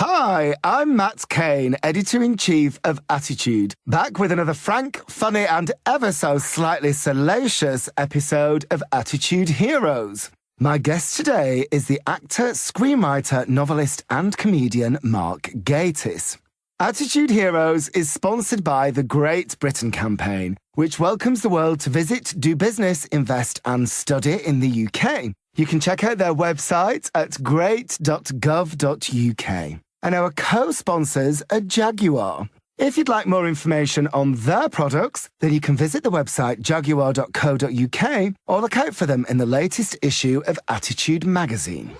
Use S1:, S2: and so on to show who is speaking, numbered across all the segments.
S1: Hi, I'm Matt Kane, Editor-in-Chief of Attitude, back with another frank, funny and ever so slightly salacious episode of Attitude Heroes. My guest today is the actor, screenwriter, novelist and comedian Mark Gatiss. Attitude Heroes is sponsored by the Great Britain campaign, which welcomes the world to visit, do business, invest and study in the UK. You can check out their website at great.gov.uk. And our co-sponsors are Jaguar. If you'd like more information on their products, then you can visit the website jaguar.co.uk or look out for them in the latest issue of Attitude magazine.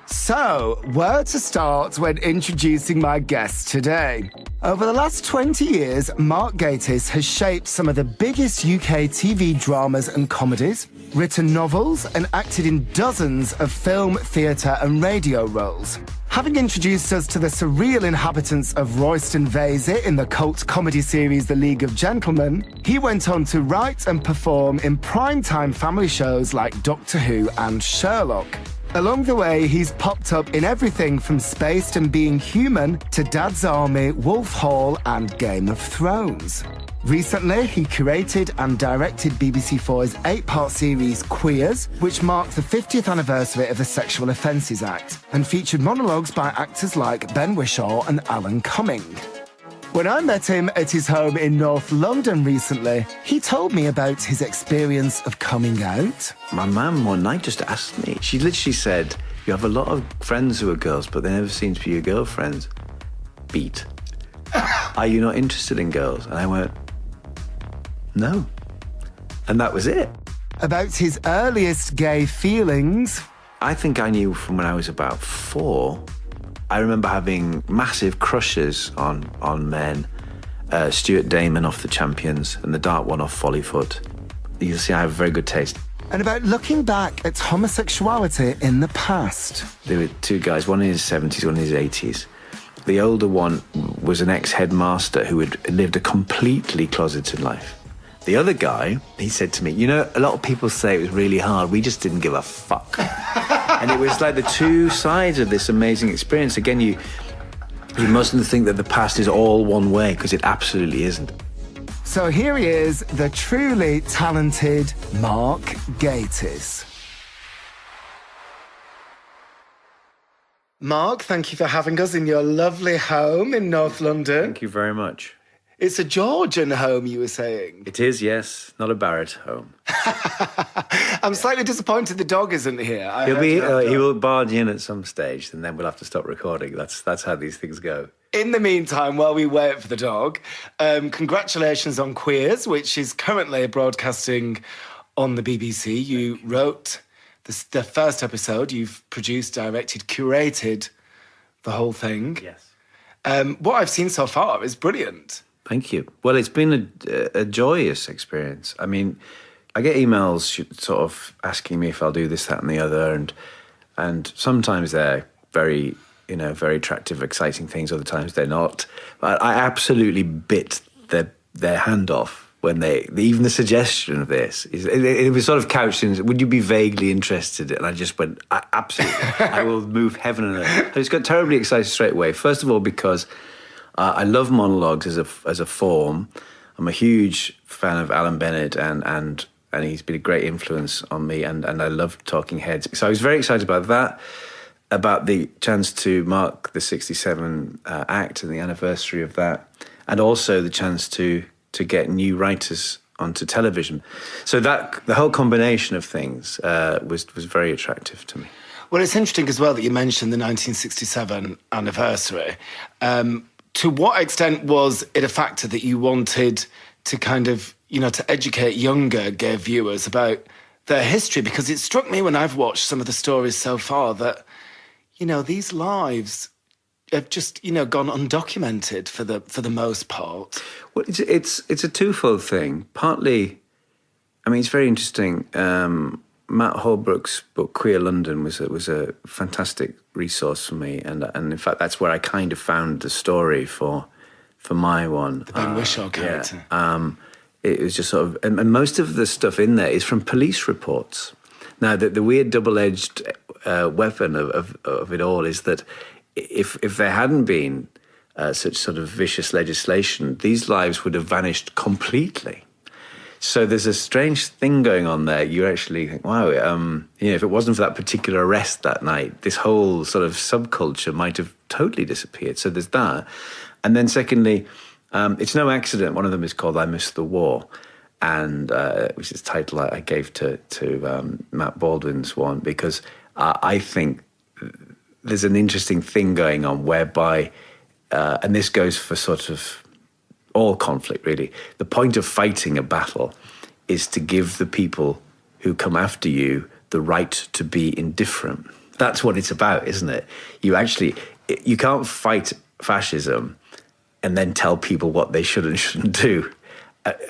S1: So, where to start when introducing my guest today? Over the last 20 years, Mark Gatiss has shaped some of the biggest UK TV dramas and comedies, written novels, and acted in dozens of film, theatre and radio roles. Having introduced us to the surreal inhabitants of Royston Vasey in the cult comedy series The League of Gentlemen, he went on to write and perform in primetime family shows like Doctor Who and Sherlock. Along the way, he's popped up in everything from Spaced and Being Human to Dad's Army, Wolf Hall and Game of Thrones. Recently, he curated and directed BBC4's 8-part series Queers, which marked the 50th anniversary of the Sexual Offences Act, and featured monologues by actors like Ben Whishaw and Alan Cumming. When I met him at his home in North London recently, he told me about his experience of coming out.
S2: My mum one night just asked me, she literally said, "You have a lot of friends who are girls, but they never seem to be your girlfriends. Beat. Are you not interested in girls?" And I went, "No." And that was it.
S1: About his earliest gay feelings.
S2: I think I knew from when I was about 4. I remember having massive crushes on men. Stuart Damon off The Champions and the Dark One off Follyfoot. You'll see I have very good taste.
S1: And about looking back at homosexuality in the past.
S2: There were 2 guys, one in his 70s, one in his 80s. The older one was an ex-headmaster who had lived a completely closeted life. The other guy, he said to me, "You know, a lot of people say it was really hard. We just didn't give a fuck." And it was like the 2 sides of this amazing experience. Again, you mustn't think that the past is all one way, because it absolutely isn't.
S1: So here he is, the truly talented Mark Gatiss. Mark, thank you for having us in your lovely home in North London.
S2: Thank you very much.
S1: It's a Georgian home, you were saying.
S2: It is, yes. Not a Barrett home.
S1: I'm slightly disappointed the dog isn't here.
S2: He will barge in at some stage, and then we'll have to stop recording. That's how these things go.
S1: In the meantime, while we wait for the dog, congratulations on Queers, which is currently broadcasting on the BBC. You wrote the first episode. You've produced, directed, curated the whole thing.
S2: Yes.
S1: What I've seen so far is brilliant.
S2: Thank you. Well, it's been a joyous experience. I mean, I get emails sort of asking me if I'll do this, that and the other, and sometimes they're very, very attractive, exciting things, other times they're not. But I absolutely bit their hand off when even the suggestion of this, it was sort of couched in, "Would you be vaguely interested?" And I just went, "Absolutely, I will move heaven and earth." I just got terribly excited straight away. First of all, because I love monologues as a form. I'm a huge fan of Alan Bennett, and he's been a great influence on me, and I love talking heads. So I was very excited about that, about the chance to mark the 67 act and the anniversary of that, and also the chance to get new writers onto television. So that the whole combination of things was very attractive to me.
S1: Well, it's interesting as well that you mentioned the 1967 anniversary. To what extent was it a factor that you wanted to kind of, to educate younger gay viewers about their history? Because it struck me when I've watched some of the stories so far that, these lives have just, gone undocumented for the most part.
S2: Well, it's a twofold thing. Partly, I mean, it's very interesting. Matt Holbrook's book Queer London was a fantastic resource for me, and in fact that's where I kind of found the story for my one.
S1: The Ben Whishaw character.
S2: Yeah. It was just sort of, and most of the stuff in there is from police reports. Now, the weird double-edged weapon of it all is that if there hadn't been such sort of vicious legislation, these lives would have vanished completely. So there's a strange thing going on there. You actually think, wow, if it wasn't for that particular arrest that night, this whole sort of subculture might have totally disappeared. So there's that. And then secondly, it's no accident. One of them is called I Miss the War, and which is the title I gave to Matt Baldwin's one, because I think there's an interesting thing going on whereby, and this goes for sort of all conflict, really. The point of fighting a battle is to give the people who come after you the right to be indifferent. That's what it's about, isn't it? You can't fight fascism and then tell people what they should and shouldn't do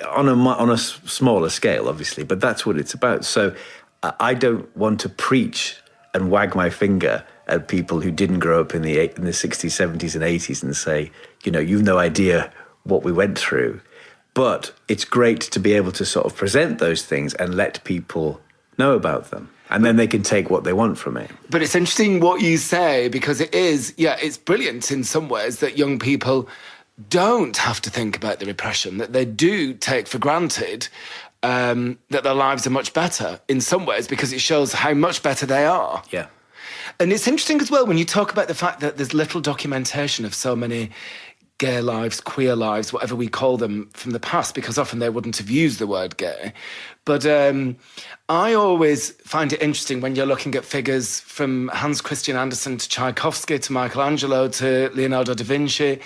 S2: on a smaller scale, obviously. But that's what it's about. So I don't want to preach and wag my finger at people who didn't grow up in the 60s, 70s, and 80s and say, you've no idea what we went through. But it's great to be able to sort of present those things and let people know about them. And then they can take what they want from it.
S1: But it's interesting what you say, because it's brilliant in some ways that young people don't have to think about the repression, that they do take for granted that their lives are much better in some ways, because it shows how much better they are.
S2: Yeah.
S1: And it's interesting as well when you talk about the fact that there's little documentation of so many gay lives, queer lives, whatever we call them, from the past, because often they wouldn't have used the word gay. But I always find it interesting when you're looking at figures from Hans Christian Andersen to Tchaikovsky to Michelangelo to Leonardo da Vinci.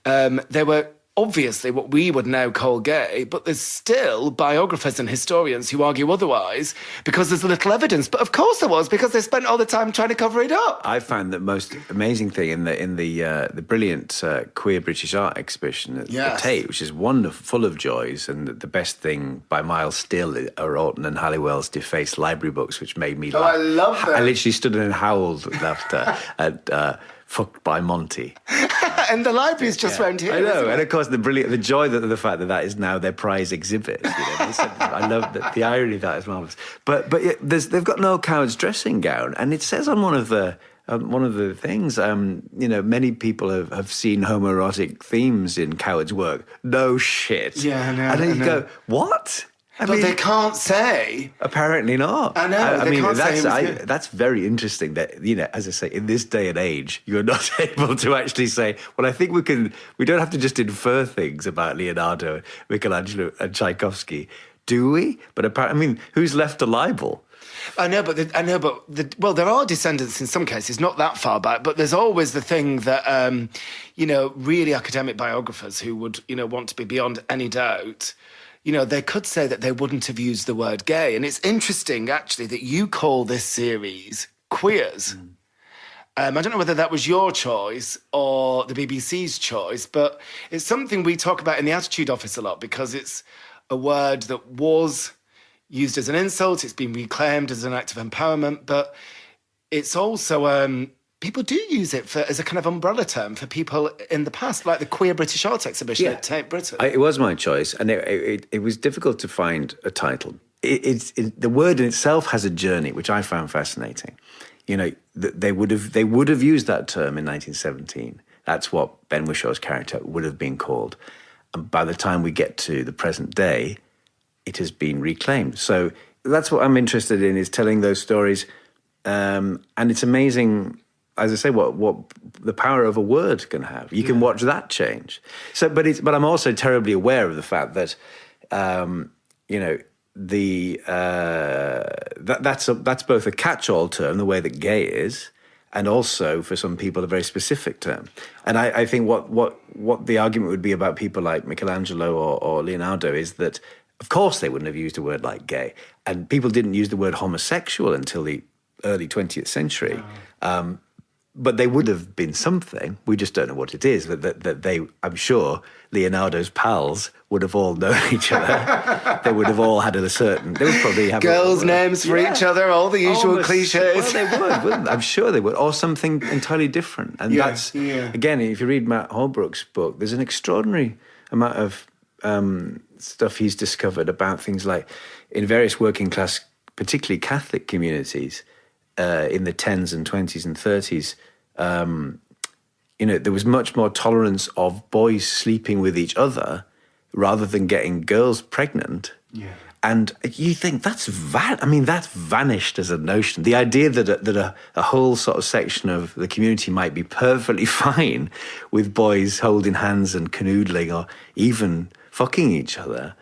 S1: They were obviously what we would now call gay, but there's still biographers and historians who argue otherwise because there's little evidence. But of course there was, because they spent all the time trying to cover it up.
S2: I found the most amazing thing in the brilliant queer British art exhibition at the Tate, which is wonderful, full of joys, and the best thing by miles still are Orton and Halliwell's defaced library books, which made me laugh.
S1: I love that.
S2: I literally stood and howled with laughter at Fucked by Monty.
S1: And the library's just round here.
S2: I know, and of course the joy that the fact that is now their prize exhibit. I love the irony of that is marvelous. But they've got Noel Coward's dressing gown, and it says on one of the things, many people have seen homoerotic themes in Coward's work. No shit.
S1: Yeah, I know.
S2: And then you go, what?
S1: But they can't say.
S2: Apparently not.
S1: I know.
S2: That's very interesting that, as I say, in this day and age, you're not able to actually say, well, I think we don't have to just infer things about Leonardo, Michelangelo and Tchaikovsky, do we? But apparently, who's left to libel?
S1: I know, but there are descendants in some cases, not that far back, but there's always the thing that, really academic biographers who would, want to be beyond any doubt, they could say that they wouldn't have used the word gay. And it's interesting, actually, that you call this series Queers. I don't know whether that was your choice or the BBC's choice, but it's something we talk about in the Attitude Office a lot, because it's a word that was used as an insult. It's been reclaimed as an act of empowerment, but it's also... people do use it as a kind of umbrella term for people in the past, like the Queer British Art Exhibition at Tate Britain.
S2: It was my choice, and it was difficult to find a title. The word in itself has a journey, which I found fascinating. They would have used that term in 1917. That's what Ben Wishaw's character would have been called. And by the time we get to the present day, it has been reclaimed. So that's what I'm interested in, is telling those stories. And it's amazing, as I say, what the power of a word can have. You can watch that change. So, but I'm also terribly aware of the fact that, that's both a catch-all term, the way that gay is, and also for some people a very specific term. And I think what the argument would be about people like Michelangelo or Leonardo is that, of course, they wouldn't have used a word like gay, and people didn't use the word homosexual until the early 20th century. Oh. But they would have been something. We just don't know what it is. That they, I'm sure, Leonardo's pals would have all known each other. They would have all had a certain. They would probably have
S1: girls' names for each other, all the usual cliches.
S2: Well, they would, wouldn't they? I'm sure they would, or something entirely different. And that's again, if you read Matt Holbrook's book, there's an extraordinary amount of stuff he's discovered about things like in various working class, particularly Catholic communities. in the 10s and 20s and 30s, there was much more tolerance of boys sleeping with each other rather than getting girls pregnant.
S1: Yeah.
S2: And you think that's vanished as a notion. The idea that a whole sort of section of the community might be perfectly fine with boys holding hands and canoodling or even fucking each other,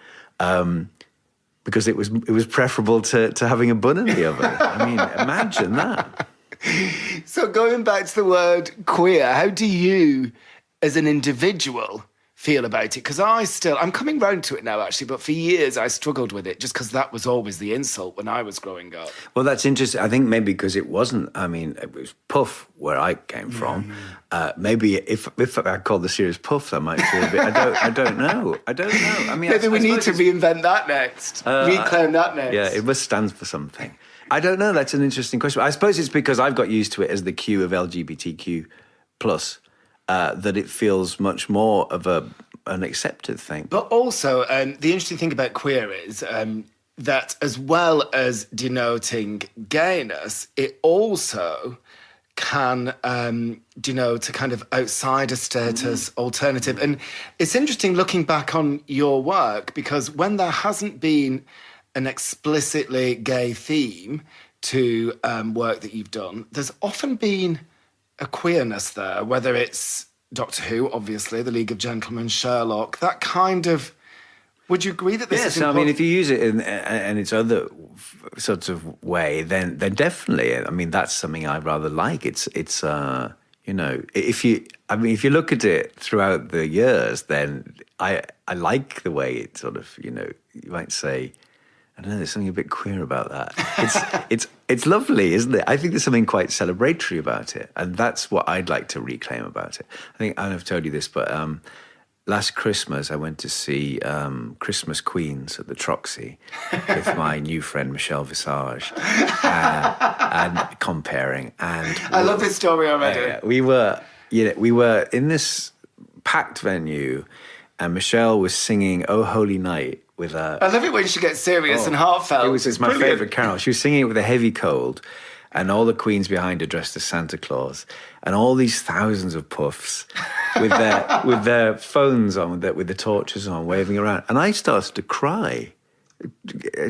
S2: because it was preferable to having a bun in the oven. I mean, imagine that.
S1: So going back to the word queer, how do you, as an individual, feel about it? Because I'm coming round to it now, actually, but for years I struggled with it just because that was always the insult when I was growing up.
S2: Well, that's interesting. I think maybe because it wasn't, it was puff where I came from. Maybe if I called the series puff, I might feel a bit, I don't know. I mean,
S1: maybe we need to reinvent that next, reclaim that next.
S2: Yeah, it must stand for something. I don't know. That's an interesting question. I suppose it's because I've got used to it as the Q of LGBTQ plus. That it feels much more of an accepted thing.
S1: But also, the interesting thing about queer is that as well as denoting gayness, it also can denote a kind of outsider status, alternative. And it's interesting looking back on your work, because when there hasn't been an explicitly gay theme to work that you've done, there's often been a queerness there, whether it's Doctor Who, obviously, The League of Gentlemen, Sherlock, that kind of... Would you agree that this is important?
S2: I mean, if you use it in its other sorts of way, then definitely, I mean, that's something I rather like. It's if you look at it throughout the years, then I like the way it sort of, you might say, I don't know, there's something a bit queer about that. It's lovely, isn't it? I think there's something quite celebratory about it, and that's what I'd like to reclaim about it. I think I've told you this, but last Christmas I went to see Christmas Queens at the Troxy with my new friend Michelle Visage and comparing. And
S1: I love this story already.
S2: We were in this packed venue, and Michelle was singing "Oh Holy Night." I
S1: love it when she gets serious and heartfelt.
S2: It's my favourite carol. She was singing it with a heavy cold, and all the queens behind her dressed as Santa Claus, and all these thousands of puffs with their phones on, with the torches on, waving around. And I started to cry.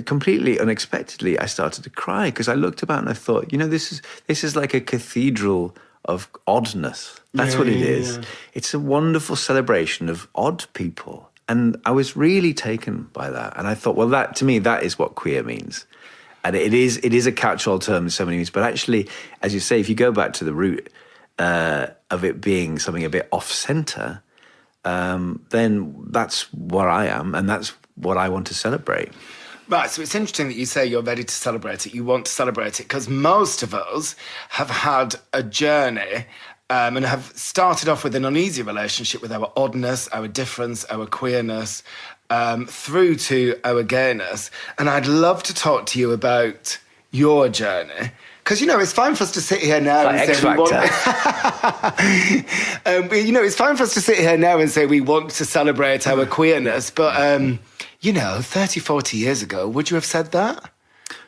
S2: Completely unexpectedly, I started to cry because I looked about and I thought, this is like a cathedral of oddness. That's what it is. Yeah. It's a wonderful celebration of odd people. And I was really taken by that. And I thought, well, that to me, that is what queer means. And it is a catch-all term in so many ways. But actually, as you say, if you go back to the root of it being something a bit off-centre, then that's where I am, and that's what I want to celebrate.
S1: Right, so it's interesting that you say you're ready to celebrate it. You want to celebrate it because most of us have had a journey and have started off with an uneasy relationship with our oddness, our difference, our queerness, through to our gayness. And I'd love to talk to you about your journey. Because, it's fine for us to sit here now and say we want... it's fine for us to sit here now and say we want to celebrate our queerness. But, 30, 40 years ago, would you have said that?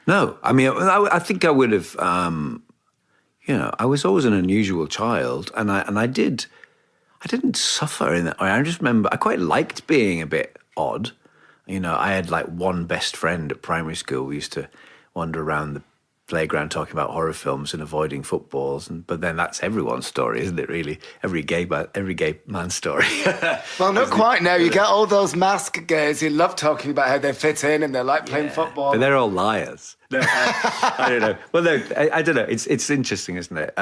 S2: No. I mean, I think I would have... I was always an unusual child, and I didn't suffer in that way. I just remember I quite liked being a bit odd. I had like one best friend at primary school. We used to wander around the playground talking about horror films and avoiding footballs, but then that's everyone's story, isn't it? Really, every gay man's story.
S1: Well, not quite. Now you get all those masked gays who love talking about how they fit in and they like playing football,
S2: but they're all liars. No, I don't know. Well, no, I don't know. It's interesting, isn't it?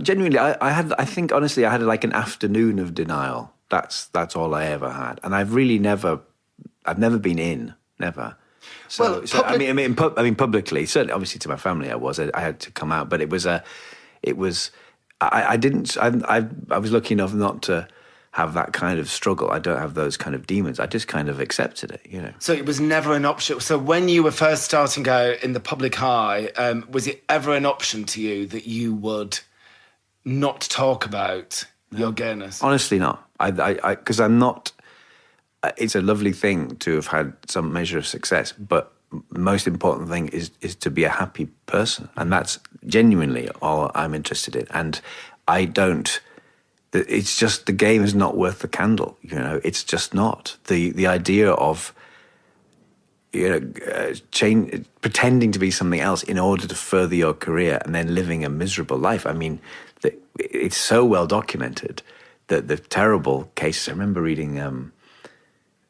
S2: Genuinely, I think honestly, I had like an afternoon of denial. That's all I ever had, and I've never been in, never. So, publicly, certainly, obviously to my family, I had to come out, but I was lucky enough not to have that kind of struggle. I don't have those kind of demons. I just kind of accepted it, So it was never an option. So when you were first starting out in the public eye, was it ever an option to you that you would not talk about your gayness? Honestly, not. Because I'm not... It's a lovely thing to have had some measure of success, but the most important thing is to be a happy person, and that's genuinely all I'm interested in. And I don't. It's just the game is not worth the candle. You know, it's just not. The idea of pretending to be something else in order to further your career and then living a miserable life. I mean, it's so well documented that the terrible cases. I remember reading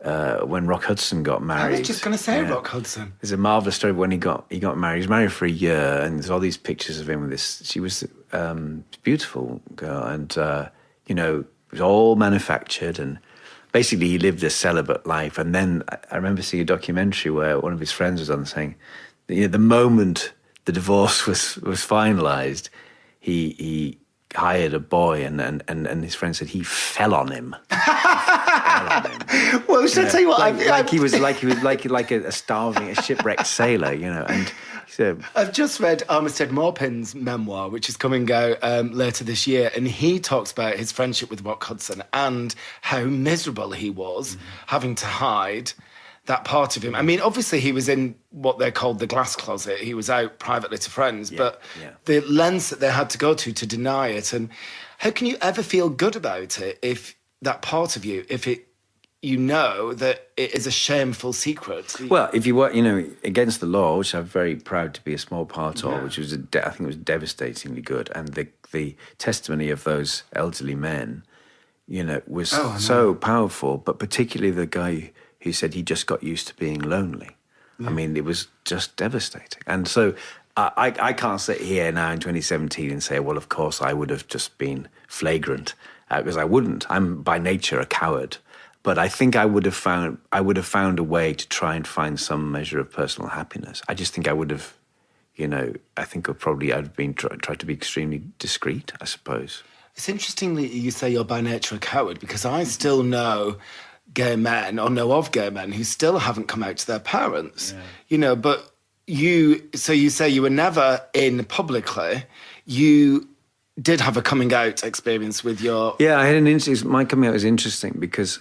S2: when Rock Hudson got married.
S1: I was just going to say Rock Hudson.
S2: There's a marvelous story when he got married. He was married for a year, and there's all these pictures of him with this. She was a beautiful girl, and it was all manufactured, and basically he lived a celibate life. And then I remember seeing a documentary where one of his friends was on saying, the moment the divorce was finalised, he hired a boy, and his friend said he fell on him.
S1: Well, should I tell you what?
S2: He was like a starving, a shipwrecked sailor, and he said,
S1: I've just read Armistead Maupin's memoir, which is coming out later this year, and he talks about his friendship with Rock Hudson and how miserable he was having to hide that part of him. I mean, obviously he was in what they called the glass closet. He was out privately to friends, but the lengths that they had to go to deny it. And how can you ever feel good about it if that part of you, you know that it is a shameful secret?
S2: Well, if you were, against the law, which I'm very proud to be a small part of, which was, I think it was devastatingly good, and the testimony of those elderly men, was so powerful, but particularly the guy who said he just got used to being lonely. Yeah. I mean, it was just devastating. And so I can't sit here now in 2017 and say, well, of course I would have just been flagrant, because I wouldn't. I'm by nature a coward. But I think I would have found a way to try and find some measure of personal happiness. I just think I would have, I think I'd been tried to be extremely discreet, I suppose.
S1: It's interesting that you say you're by nature a coward, because I still know gay men, or know of gay men, who still haven't come out to their parents. Yeah. But you say you were never in publicly. You did have a coming out experience with your...
S2: Yeah, I had my coming out was interesting because,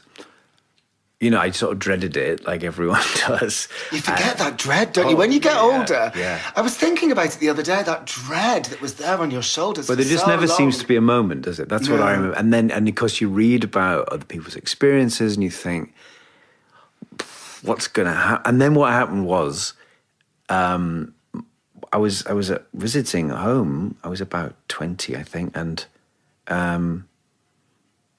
S2: I sort of dreaded it like everyone does.
S1: You forget that dread, don't you? When you get older.
S2: Yeah.
S1: I was thinking about it the other day, that dread that was there on your shoulders.
S2: But there just never seems to be a moment, does it? That's what I remember. And of course you read about other people's experiences and you think, what's going to happen? And then what happened was, I was visiting home. I was about 20, I think, and my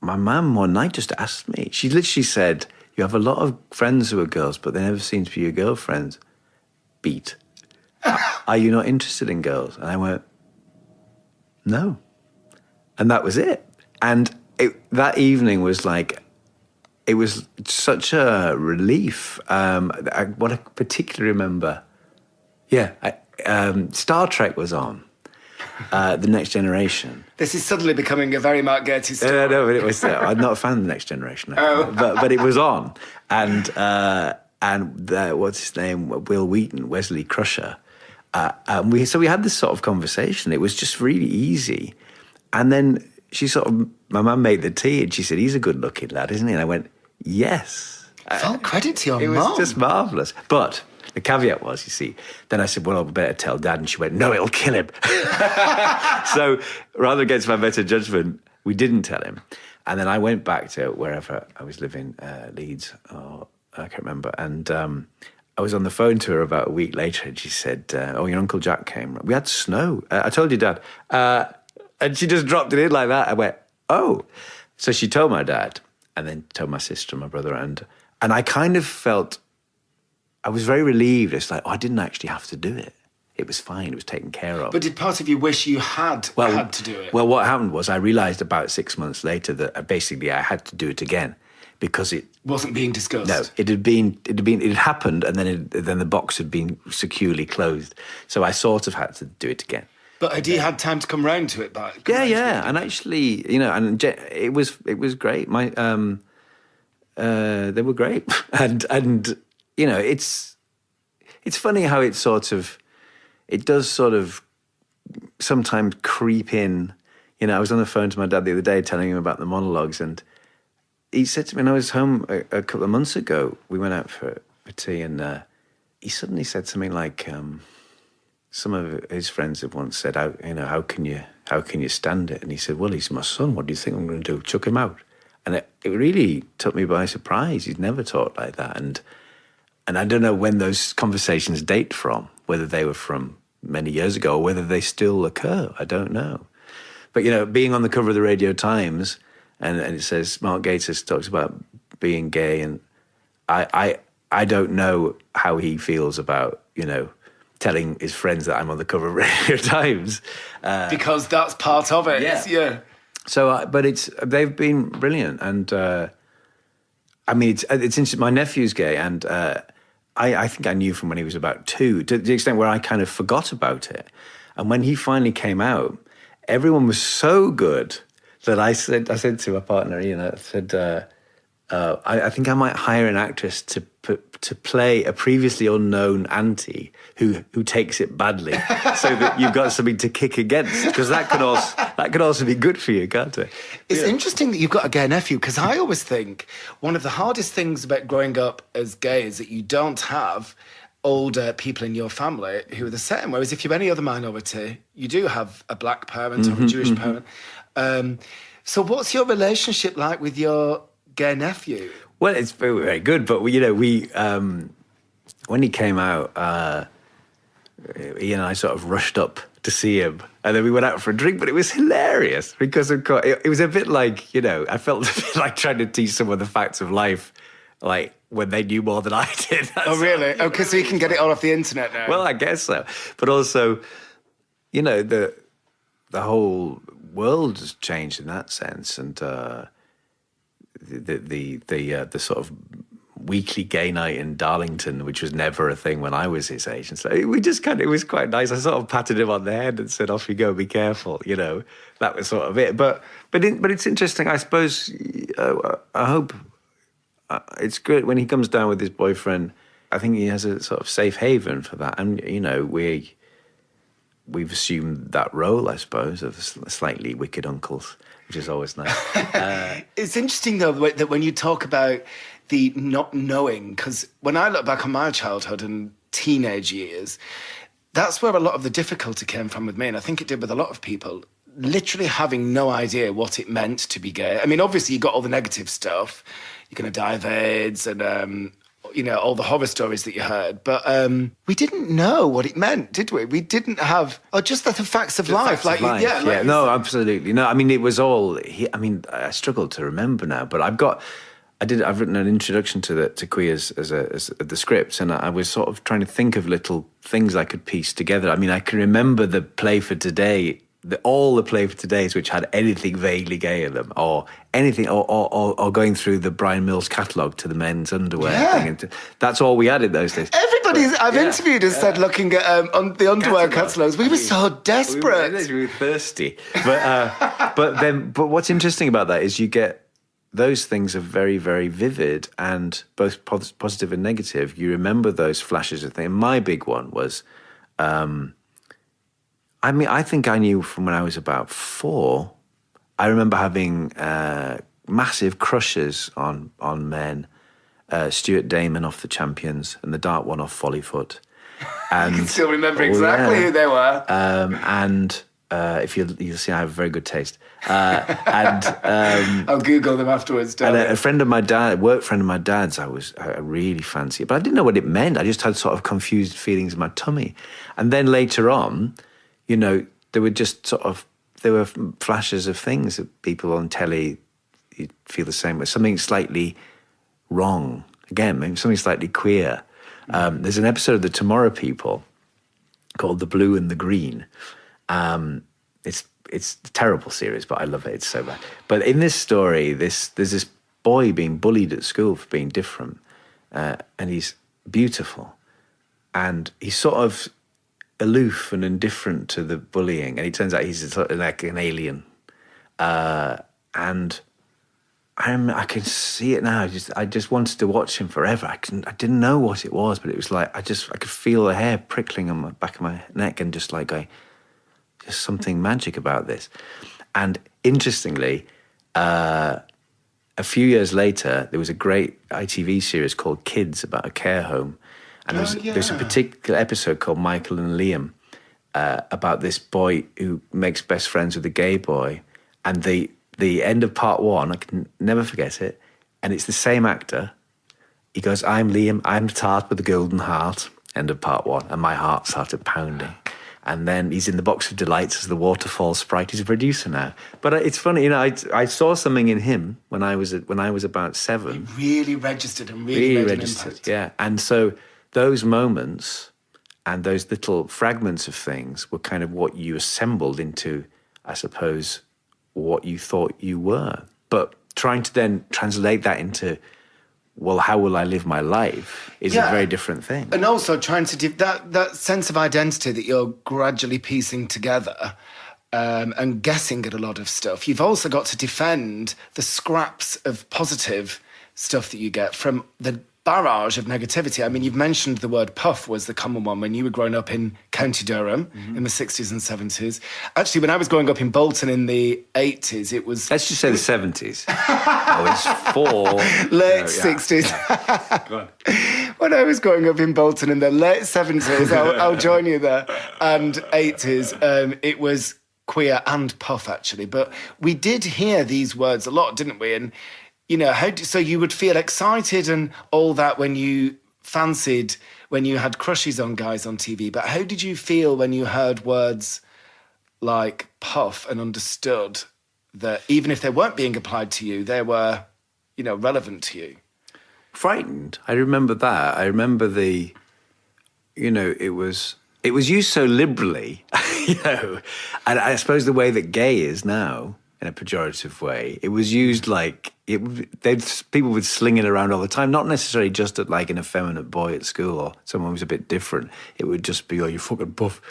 S2: mum one night just asked me. She literally said, "You have a lot of friends who are girls, but they never seem to be your girlfriends. Beat. Are you not interested in girls?" And I went, "No." And that was it. And that evening was like, it was such a relief. What I particularly remember, Star Trek was on, The Next Generation.
S1: This is suddenly becoming a very Mark Gatiss story.
S2: No, but it was. I'm not a fan of The Next Generation. But it was on, and what's his name? Will Wheaton, Wesley Crusher. We had this sort of conversation. It was just really easy, and then my mum made the tea, and she said, "He's a good-looking lad, isn't he?" And I went, "Yes."
S1: Full credit to your mum.
S2: It was just marvellous, but. The caveat was, you see, then I said, well, I better tell Dad. And she went, no, it'll kill him. So rather against my better judgment, we didn't tell him. And then I went back to wherever I was living, Leeds, or I can't remember. And I was on the phone to her about a week later, and she said, oh, your Uncle Jack came. We had snow. I told you, Dad. And she just dropped it in like that. I went, oh. So she told my dad, and then told my sister and my brother. And I kind of felt... I was very relieved. It's like, I didn't actually have to do it. It was fine. It was taken care of.
S1: But did part of you wish you had to do it?
S2: Well, what happened was I realised about 6 months later that basically I had to do it again because it
S1: wasn't being discussed.
S2: No, it had happened, and then the box had been securely closed. So I sort of had to do it again.
S1: But had you had time to come round to it back?
S2: Yeah, and actually, and it was great. They were great, and. It's funny how it does sort of sometimes creep in. I was on the phone to my dad the other day telling him about the monologues, and he said to me, when I was home a couple of months ago, we went out for tea, and he suddenly said something like, some of his friends have once said, how can you stand it? And he said, well, he's my son. What do you think I'm going to do? Chuck him out? And it really took me by surprise. He'd never talked like that. And I don't know when those conversations date from, whether they were from many years ago or whether they still occur. I don't know. But, being on the cover of the Radio Times, and it says Mark Gatiss talks about being gay, and I don't know how he feels about, telling his friends that I'm on the cover of Radio Times.
S1: Because that's part of it. Yeah.
S2: So, but they've been brilliant. And, it's interesting. My nephew's gay, and I think I knew from when he was about 2, to the extent where I kind of forgot about it. And when he finally came out, everyone was so good that I said to my partner, I think I might hire an actress to play a previously unknown auntie who takes it badly, so that you've got something to kick against, because that could also be good for you, can't it?
S1: It's interesting that you've got a gay nephew, because I always think one of the hardest things about growing up as gay is that you don't have older people in your family who are the same. Whereas if you're any other minority, you do have a black parent or a Jewish parent. So what's your relationship like with your gay nephew?
S2: Well, it's very, very good. But we when he came out, he and I sort of rushed up to see him, and then we went out for a drink. But it was hilarious because, of course, it was a bit like, I felt a bit like trying to teach someone the facts of life, like when they knew more than I did.
S1: Oh, really? Okay, so you can get it all off the internet now.
S2: Well, I guess so. But also, the whole world has changed in that sense, and the sort of weekly gay night in Darlington, which was never a thing when I was his age, and so it was quite nice. I sort of patted him on the head and said, "Off you go, be careful." That was sort of it. But it's interesting. I suppose I hope it's good when he comes down with his boyfriend. I think he has a sort of safe haven for that, and we've assumed that role, I suppose, of slightly wicked uncles, which is always nice.
S1: It's interesting, though, that when you talk about the not knowing, because when I look back on my childhood and teenage years, that's where a lot of the difficulty came from with me, and I think it did with a lot of people, literally having no idea what it meant to be gay. I mean, obviously, you got all the negative stuff. You're going to die of AIDS and all the horror stories that you heard. But we didn't know what it meant, did we? We didn't have, just the facts of life.
S2: Yeah, no, absolutely. No, I mean, it was all, I struggle to remember now, but I've written an introduction to Queers as the script, and I was sort of trying to think of little things I could piece together. I mean, I can remember the play for today, all the play for today's which had anything vaguely gay in them, or anything, or going through the Brian Mills catalogue to the men's underwear thing. And that's all we had in those days.
S1: I've interviewed and said, looking at on the underwear catalogues, we were so desperate.
S2: We were thirsty. But what's interesting about that is you get those things are very, very vivid, and both positive and negative. You remember those flashes of things. My big one was, I think I knew from when I was about 4. I remember having massive crushes on men. Stuart Damon off The Champions and the Dark One off Follyfoot. And
S1: I can still remember exactly who they were.
S2: If you'll see, I have very good taste.
S1: I'll Google them afterwards.
S2: And a friend of my dad, work friend of my dad's, I really fancied, but I didn't know what it meant. I just had sort of confused feelings in my tummy. And then later on, there were flashes of things that people on telly, you'd feel the same way. Something slightly wrong. Again, maybe something slightly queer. There's an episode of The Tomorrow People called The Blue and the Green. It's a terrible series, but I love it. It's so bad. But in this story, there's this boy being bullied at school for being different, and he's beautiful, and he's sort of aloof and indifferent to the bullying, and it turns out he's sort of like an alien, and I can see it now. I just wanted to watch him forever. I didn't know what it was, but it was like I could feel the hair prickling on the back of my neck, and just like there's something magic about this. And interestingly, a few years later, there was a great ITV series called Kids about a care home, And there's a particular episode called Michael and Liam about this boy who makes best friends with a gay boy. And the end of part one, I can never forget it. And it's the same actor. He goes, I'm Liam, I'm the tart with the golden heart. End of part one. And my heart started pounding. And then he's in the box of delights as the waterfall sprite. He's a producer now. But it's funny, you know, I saw something in him when I was about 7.
S1: It really registered and really made an impact.
S2: Yeah. And so those moments and those little fragments of things were kind of what you assembled into, I suppose, what you thought you were. But trying to then translate that into, well, how will I live my life is a very different thing.
S1: And also trying to that sense of identity that you're gradually piecing together and guessing at a lot of stuff. You've also got to defend the scraps of positive stuff that you get from the barrage of negativity. I mean, you've mentioned the word puff was the common one when you were growing up in County Durham in the 60s and 70s. Actually, when I was growing up in Bolton in the 80s, it was...
S2: Let's just say the 70s. I was 4.
S1: Late 60s.
S2: Yeah. Go on.
S1: When I was growing up in Bolton in the late 70s, I'll join you there, and 80s, it was queer and puff, actually. But we did hear these words a lot, didn't we? And you know, so you would feel excited and all that when you fancied, when you had crushes on guys on TV. But how did you feel when you heard words like puff and understood that even if they weren't being applied to you, they were, you know, relevant to you?
S2: Frightened. I remember that. I remember it was used so liberally, you know, and I suppose the way that gay is now, in a pejorative way, it was used like people would sling it around all the time, not necessarily just at like an effeminate boy at school or someone who's a bit different. It would just be, oh, you fucking puff.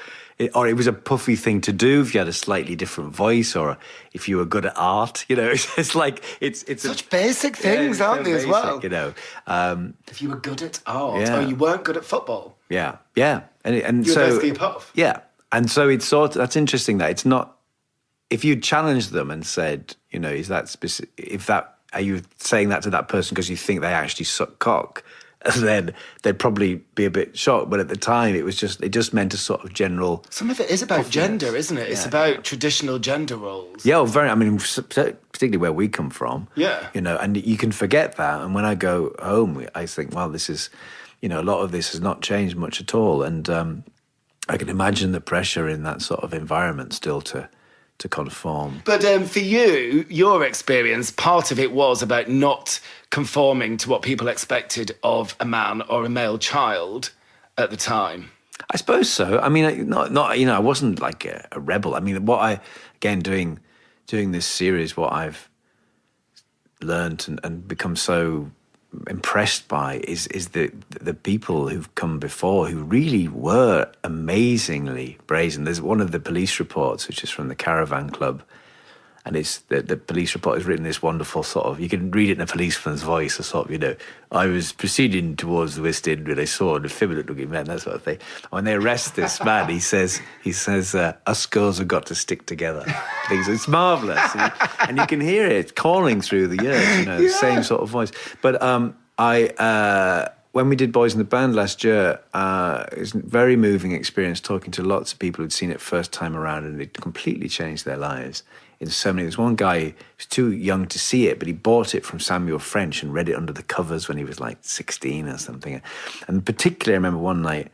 S2: Or it was a puffy thing to do if you had a slightly different voice or if you were good at art, you know. It's like, it's
S1: such basic things, aren't they, as well?
S2: You know.
S1: If you were good at art or you weren't good at football.
S2: Yeah, yeah. And
S1: you were
S2: so,
S1: basically a puff.
S2: Yeah. And so it's that's interesting that it's not, if you challenged them and said, you know, is that specific, are you saying that to that person because you think they actually suck cock? Then they'd probably be a bit shocked. But at the time, it just meant a sort of general...
S1: Some of it is about gender, isn't it? It's about traditional gender roles.
S2: Yeah, well, very. I mean, particularly where we come from.
S1: Yeah.
S2: You know, and you can forget that. And when I go home, I think, well, this is, you know, a lot of this has not changed much at all. And I can imagine the pressure in that sort of environment still to conform.
S1: But for you, your experience, part of it was about not conforming to what people expected of a man or a male child at the time.
S2: I suppose so. I mean, not you know, I wasn't like a rebel. I mean, doing this series, what I've learned and become so impressed by is the people who've come before who really were amazingly brazen. There's one of the police reports, which is from the Caravan Club, and it's the police report is written in this wonderful sort of, you can read it in a policeman's voice, a sort of, you know, I was proceeding towards the West End when I saw an effeminate-looking man, that sort of thing. When they arrest this man, he says, us girls have got to stick together. It's marvellous. And you can hear it calling through the years, you know, the same sort of voice. But when we did Boys in the Band last year, it was a very moving experience talking to lots of people who'd seen it first time around and it completely changed their lives. In so many, there's one guy who was too young to see it, but he bought it from Samuel French and read it under the covers when he was like 16 or something. And particularly, I remember one night,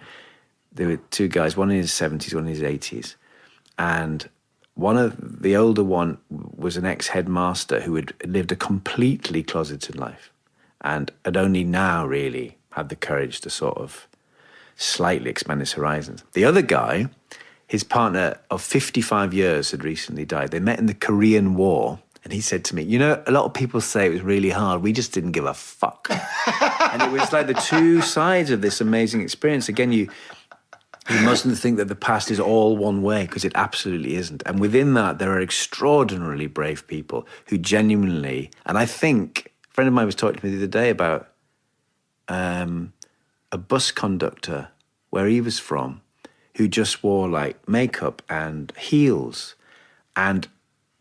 S2: there were two guys, one in his 70s, one in his 80s. And the older one was an ex-headmaster who had lived a completely closeted life and had only now really had the courage to sort of slightly expand his horizons. The other guy, his partner of 55 years had recently died. They met in the Korean War, and he said to me, you know, a lot of people say it was really hard. We just didn't give a fuck. And it was like the two sides of this amazing experience. Again, you mustn't think that the past is all one way, because it absolutely isn't. And within that, there are extraordinarily brave people who genuinely, and I think, a friend of mine was talking to me the other day about a bus conductor where he was from, who just wore like makeup and heels. And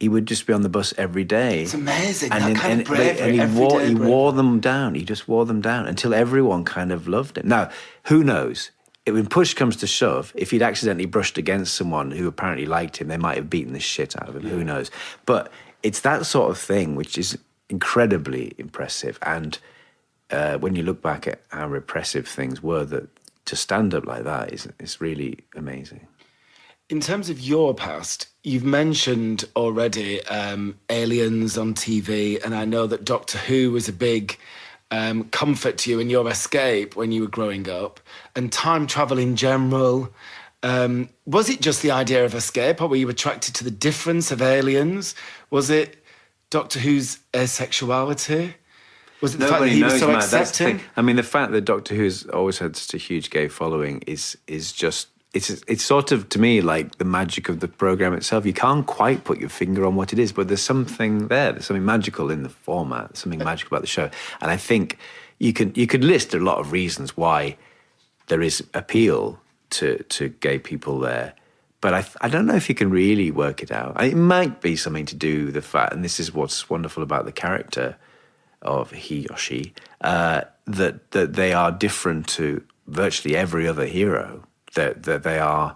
S2: he would just be on the bus every day.
S1: It's amazing.
S2: And,
S1: that kind of bravery.
S2: he wore them down. He just wore them down until everyone kind of loved him. Now, who knows? When push comes to shove, if he'd accidentally brushed against someone who apparently liked him, they might have beaten the shit out of him. Who knows? But it's that sort of thing which is incredibly impressive. And when you look back at how repressive things were, that to stand up like that is really amazing.
S1: In terms of your past, you've mentioned already Aliens on TV, and I know that Doctor Who was a big comfort to you in your escape when you were growing up, and time travel in general. Was it just the idea of escape, or were you attracted to the difference of aliens? Was it Doctor Who's asexuality? Was it the fact that he was so accepting?
S2: I mean, the fact that Doctor Who's always had such a huge gay following is just... It's sort of, to me, like the magic of the programme itself. You can't quite put your finger on what it is, but there's something there. There's something magical in the format. There's something magical about the show. And I think you could list a lot of reasons why there is appeal to gay people there. But I don't know if you can really work it out. It might be something to do with the fact, and this is what's wonderful about the character of he or she, that they are different to virtually every other hero. That they are,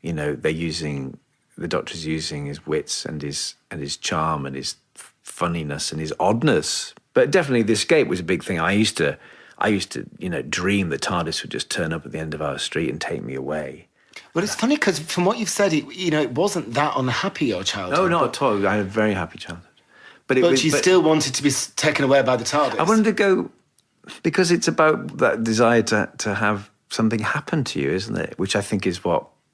S2: you know, the Doctor's using his wits and his charm and his funniness and his oddness. But definitely the escape was a big thing. I used to, you know, dream that TARDIS would just turn up at the end of our street and take me away.
S1: Well, it's funny because from what you've said, it wasn't that unhappy, your childhood.
S2: No, not at all. I had a very happy childhood. But
S1: you still wanted to be taken away by the TARDIS.
S2: I wanted to go because it's about that desire to have something happened to you, isn't it? Which I think is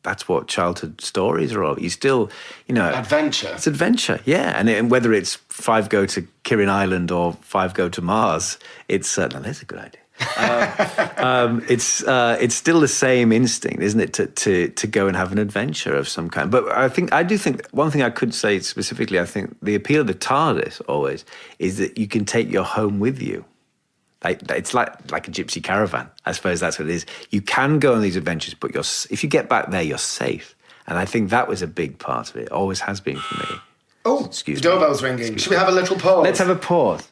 S2: that's what childhood stories are all. You still, you know...
S1: Adventure.
S2: It's adventure, yeah. And whether it's 5 go to Kirin Island or 5 go to Mars, it's... no, that's a good idea. It's still the same instinct, isn't it, to go and have an adventure of some kind. But I do think one thing I could say specifically, I think the appeal of the TARDIS always is that you can take your home with you. It's like a gypsy caravan. I suppose that's what it is. You can go on these adventures, but if you get back there, you're safe. And I think that was a big part of it. Always has been for me.
S1: Oh, the doorbell's ringing. Should we have a little pause?
S2: Let's have a pause.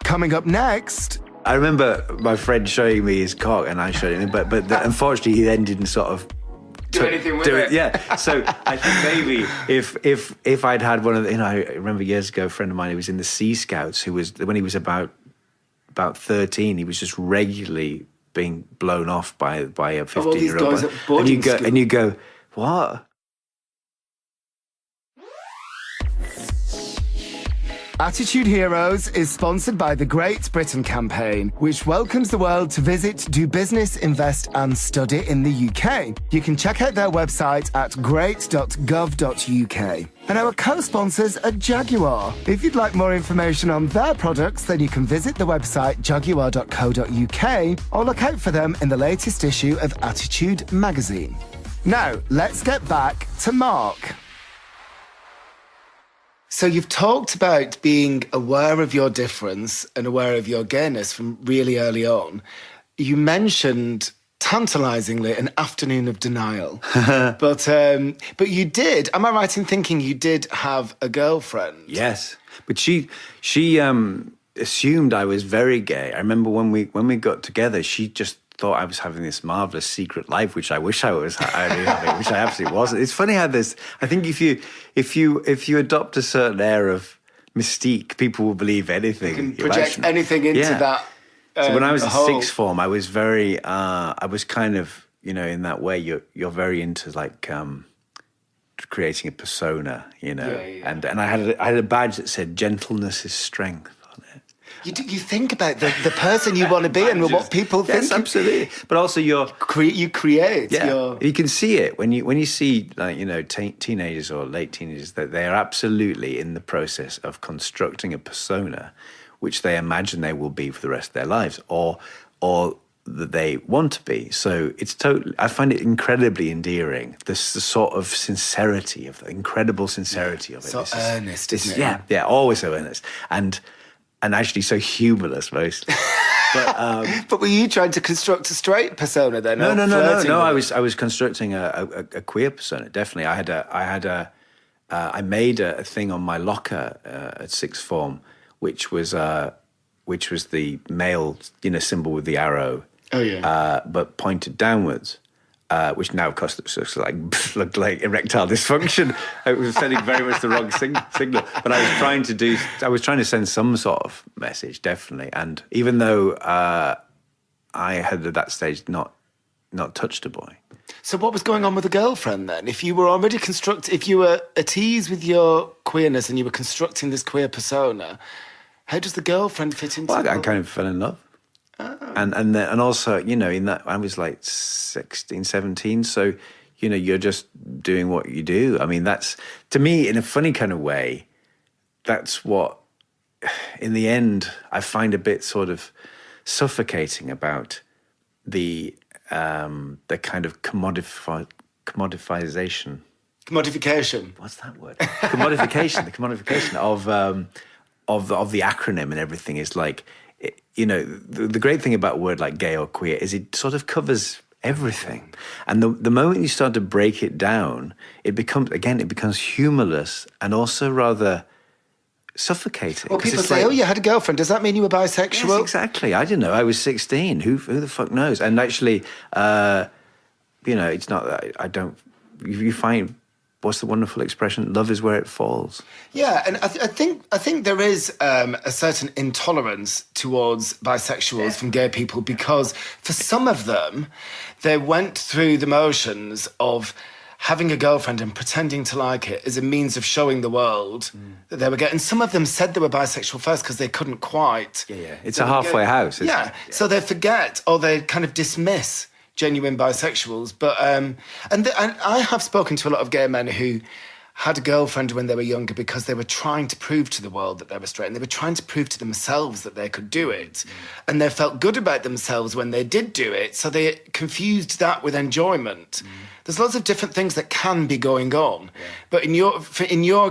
S1: Coming up next...
S2: I remember my friend showing me his cock, and I showed him, but unfortunately he then didn't sort of...
S1: do anything with it.
S2: Yeah. So I think maybe if I'd had one of the, I remember years ago, a friend of mine who was in the Sea Scouts, who was, when he was about 13, he was just regularly being blown off by a 15-year-old. And you go, what?
S1: Attitude Heroes is sponsored by the Great Britain campaign, which welcomes the world to visit, do business, invest and study in the UK. You can check out their website at great.gov.uk. And our co-sponsors are Jaguar. If you'd like more information on their products, then you can visit the website jaguar.co.uk or look out for them in the latest issue of Attitude magazine. Now, let's get back to Mark. So you've talked about being aware of your difference and aware of your gayness from really early on. You mentioned, tantalisingly, an afternoon of denial. But you did, am I right in thinking you did have a girlfriend?
S2: Yes, but she assumed I was very gay. I remember when we got together, she just thought I was having this marvelous secret life, which I wish I was having, which I absolutely wasn't. It's funny how this. I think if you adopt a certain air of mystique, people will believe anything.
S1: You can project anything into that.
S2: So when I was in sixth form, I was very. I was kind of, in that way. You're very into like creating a persona, And I had a badge that said "Gentleness is strength."
S1: You think about the person you want to be and what people think.
S2: Yes, absolutely. But also you
S1: create.
S2: Yeah, you can see it when you see teenagers or late teenagers that they are absolutely in the process of constructing a persona, which they imagine they will be for the rest of their lives, or that they want to be. So it's totally. I find it incredibly endearing. The sort of incredible sincerity of it.
S1: So earnest, isn't it?
S2: Yeah, always so earnest. And and actually so humorless most.
S1: But were you trying to construct a straight persona then?
S2: No.
S1: Flirting with it?
S2: I was constructing a queer persona. Definitely, I made a thing on my locker at sixth form, which was the male, symbol with the arrow.
S1: Oh yeah.
S2: But pointed downwards. Which now, of course, looked like erectile dysfunction. It was sending very much the wrong signal. But I was trying to send some sort of message, definitely. And even though I had at that stage not touched a boy.
S1: So what was going on with the girlfriend then? If you were already if you were at ease with your queerness and you were constructing this queer persona, how does the girlfriend fit into?
S2: Well, I kind of fell in love. Oh. And also, in that I was like 16, 17, so you're just doing what you do. I mean, that's, to me, in a funny kind of way, that's what, in the end, I find a bit sort of suffocating about the kind of commodification.
S1: Commodification.
S2: What's that word? Commodification. The commodification of the acronym and everything is like. The great thing about a word like gay or queer is it sort of covers everything. And the moment you start to break it down, it becomes humorless and also rather suffocating.
S1: Well, people say, you had a girlfriend. Does that mean you were bisexual?
S2: Yes, exactly. I didn't know. I was 16. Who the fuck knows? And actually, it's not that I don't... You find... What's the wonderful expression? Love is where it falls.
S1: Yeah, and I think there is a certain intolerance towards bisexuals from gay people because for some of them, they went through the motions of having a girlfriend and pretending to like it as a means of showing the world that they were gay. And some of them said they were bisexual first because they couldn't quite.
S2: Yeah. It's a halfway house, isn't it? Yeah,
S1: so they forget or they kind of dismiss genuine bisexuals, but and I have spoken to a lot of gay men who had a girlfriend when they were younger because they were trying to prove to the world that they were straight, and they were trying to prove to themselves that they could do it, and they felt good about themselves when they did do it, so they confused that with enjoyment. There's lots of different things that can be going on, but in your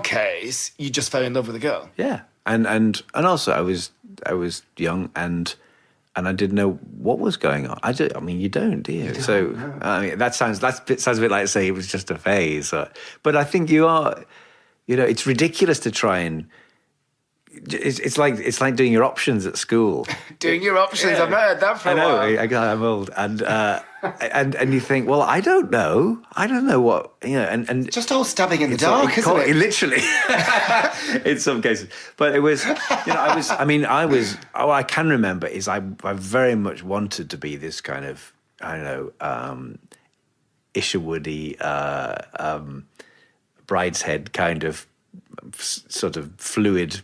S1: case, you just fell in love with a girl.
S2: Yeah, and also I was young and I didn't know what was going on. I mean, you don't, do you? I mean, that sounds a bit like saying it was just a phase. But I think you are, it's ridiculous to try and. It's like doing your options at school.
S1: Doing your options, I've not heard that for a while.
S2: I know, I'm old, and you think, well, I don't know what and
S1: just all stabbing in the dark, isn't it?
S2: Literally, in some cases. But it was, I can remember is I very much wanted to be this kind of, I don't know, Isherwoody, brideshead kind of sort of fluid.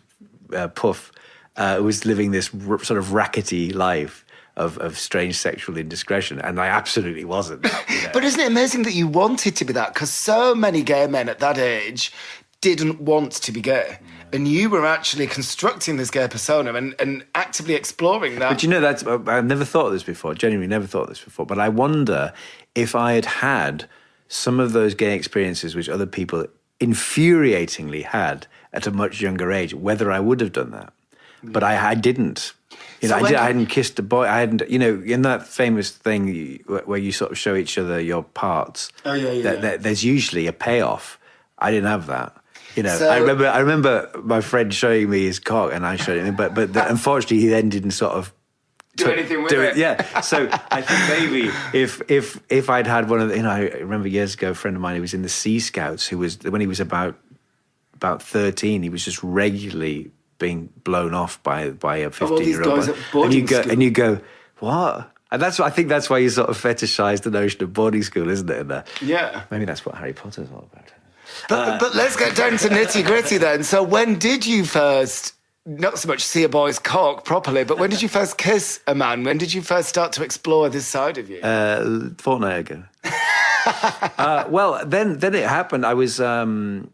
S2: Puff was living this sort of rackety life of strange sexual indiscretion, and I absolutely wasn't.
S1: But isn't it amazing that you wanted to be that? Because so many gay men at that age didn't want to be gay. And you were actually constructing this gay persona and actively exploring that.
S2: But I've never thought of this before, genuinely never thought of this before, but I wonder if I had some of those gay experiences which other people infuriatingly had at a much younger age, whether I would have done that. But I didn't. I hadn't kissed a boy. I hadn't, in that famous thing where you sort of show each other your parts, there's usually a payoff. I didn't have that. I remember my friend showing me his cock and I showed him, but unfortunately he then didn't sort of
S1: do anything with it.
S2: Yeah. So I think maybe if I'd had one of the, I remember years ago, a friend of mine who was in the Sea Scouts, who was, when he was about 13, he was just regularly being blown off by a 15-year-old. And you go, what? And I think that's why you sort of fetishize the notion of boarding school, isn't it?
S1: Yeah.
S2: Maybe that's what Harry Potter's all about.
S1: But let's get down to nitty-gritty then. So when did you first, not so much see a boy's cock properly, but when did you first kiss a man? When did you first start to explore this side of you?
S2: Fortnight ago. Well, then it happened. There was a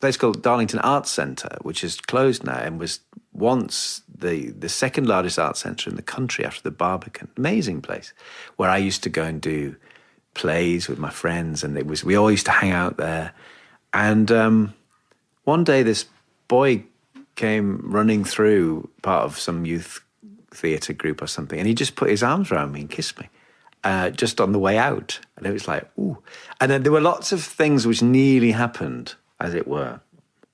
S2: place called Darlington Arts Centre, which is closed now and was once the second largest art centre in the country after the Barbican. Amazing place where I used to go and do plays with my friends, and we all used to hang out there. And one day this boy came running through part of some youth theatre group or something, and he just put his arms around me and kissed me just on the way out. And it was like, ooh. And then there were lots of things which nearly happened, as it were.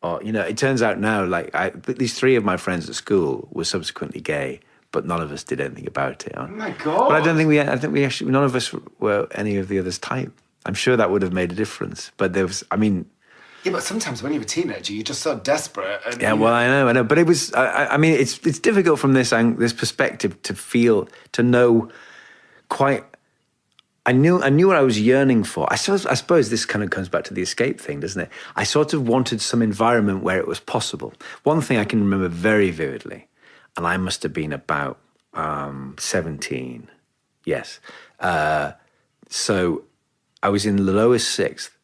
S2: Or, you know, it turns out now, like, these three of my friends at school were subsequently gay, but none of us did anything about it.
S1: Oh my God.
S2: But I think we actually, none of us were any of the others' type. I'm sure that would have made a difference. But there was, I mean...
S1: Yeah, but sometimes when you're a teenager, you're just so desperate. And,
S2: yeah, well, I know. But it was, I mean, it's difficult from this perspective to know quite... I knew what I was yearning for. I suppose this kind of comes back to the escape thing, doesn't it? I sort of wanted some environment where it was possible. One thing I can remember very vividly, and I must have been about 17, yes. So I was in the lowest sixth,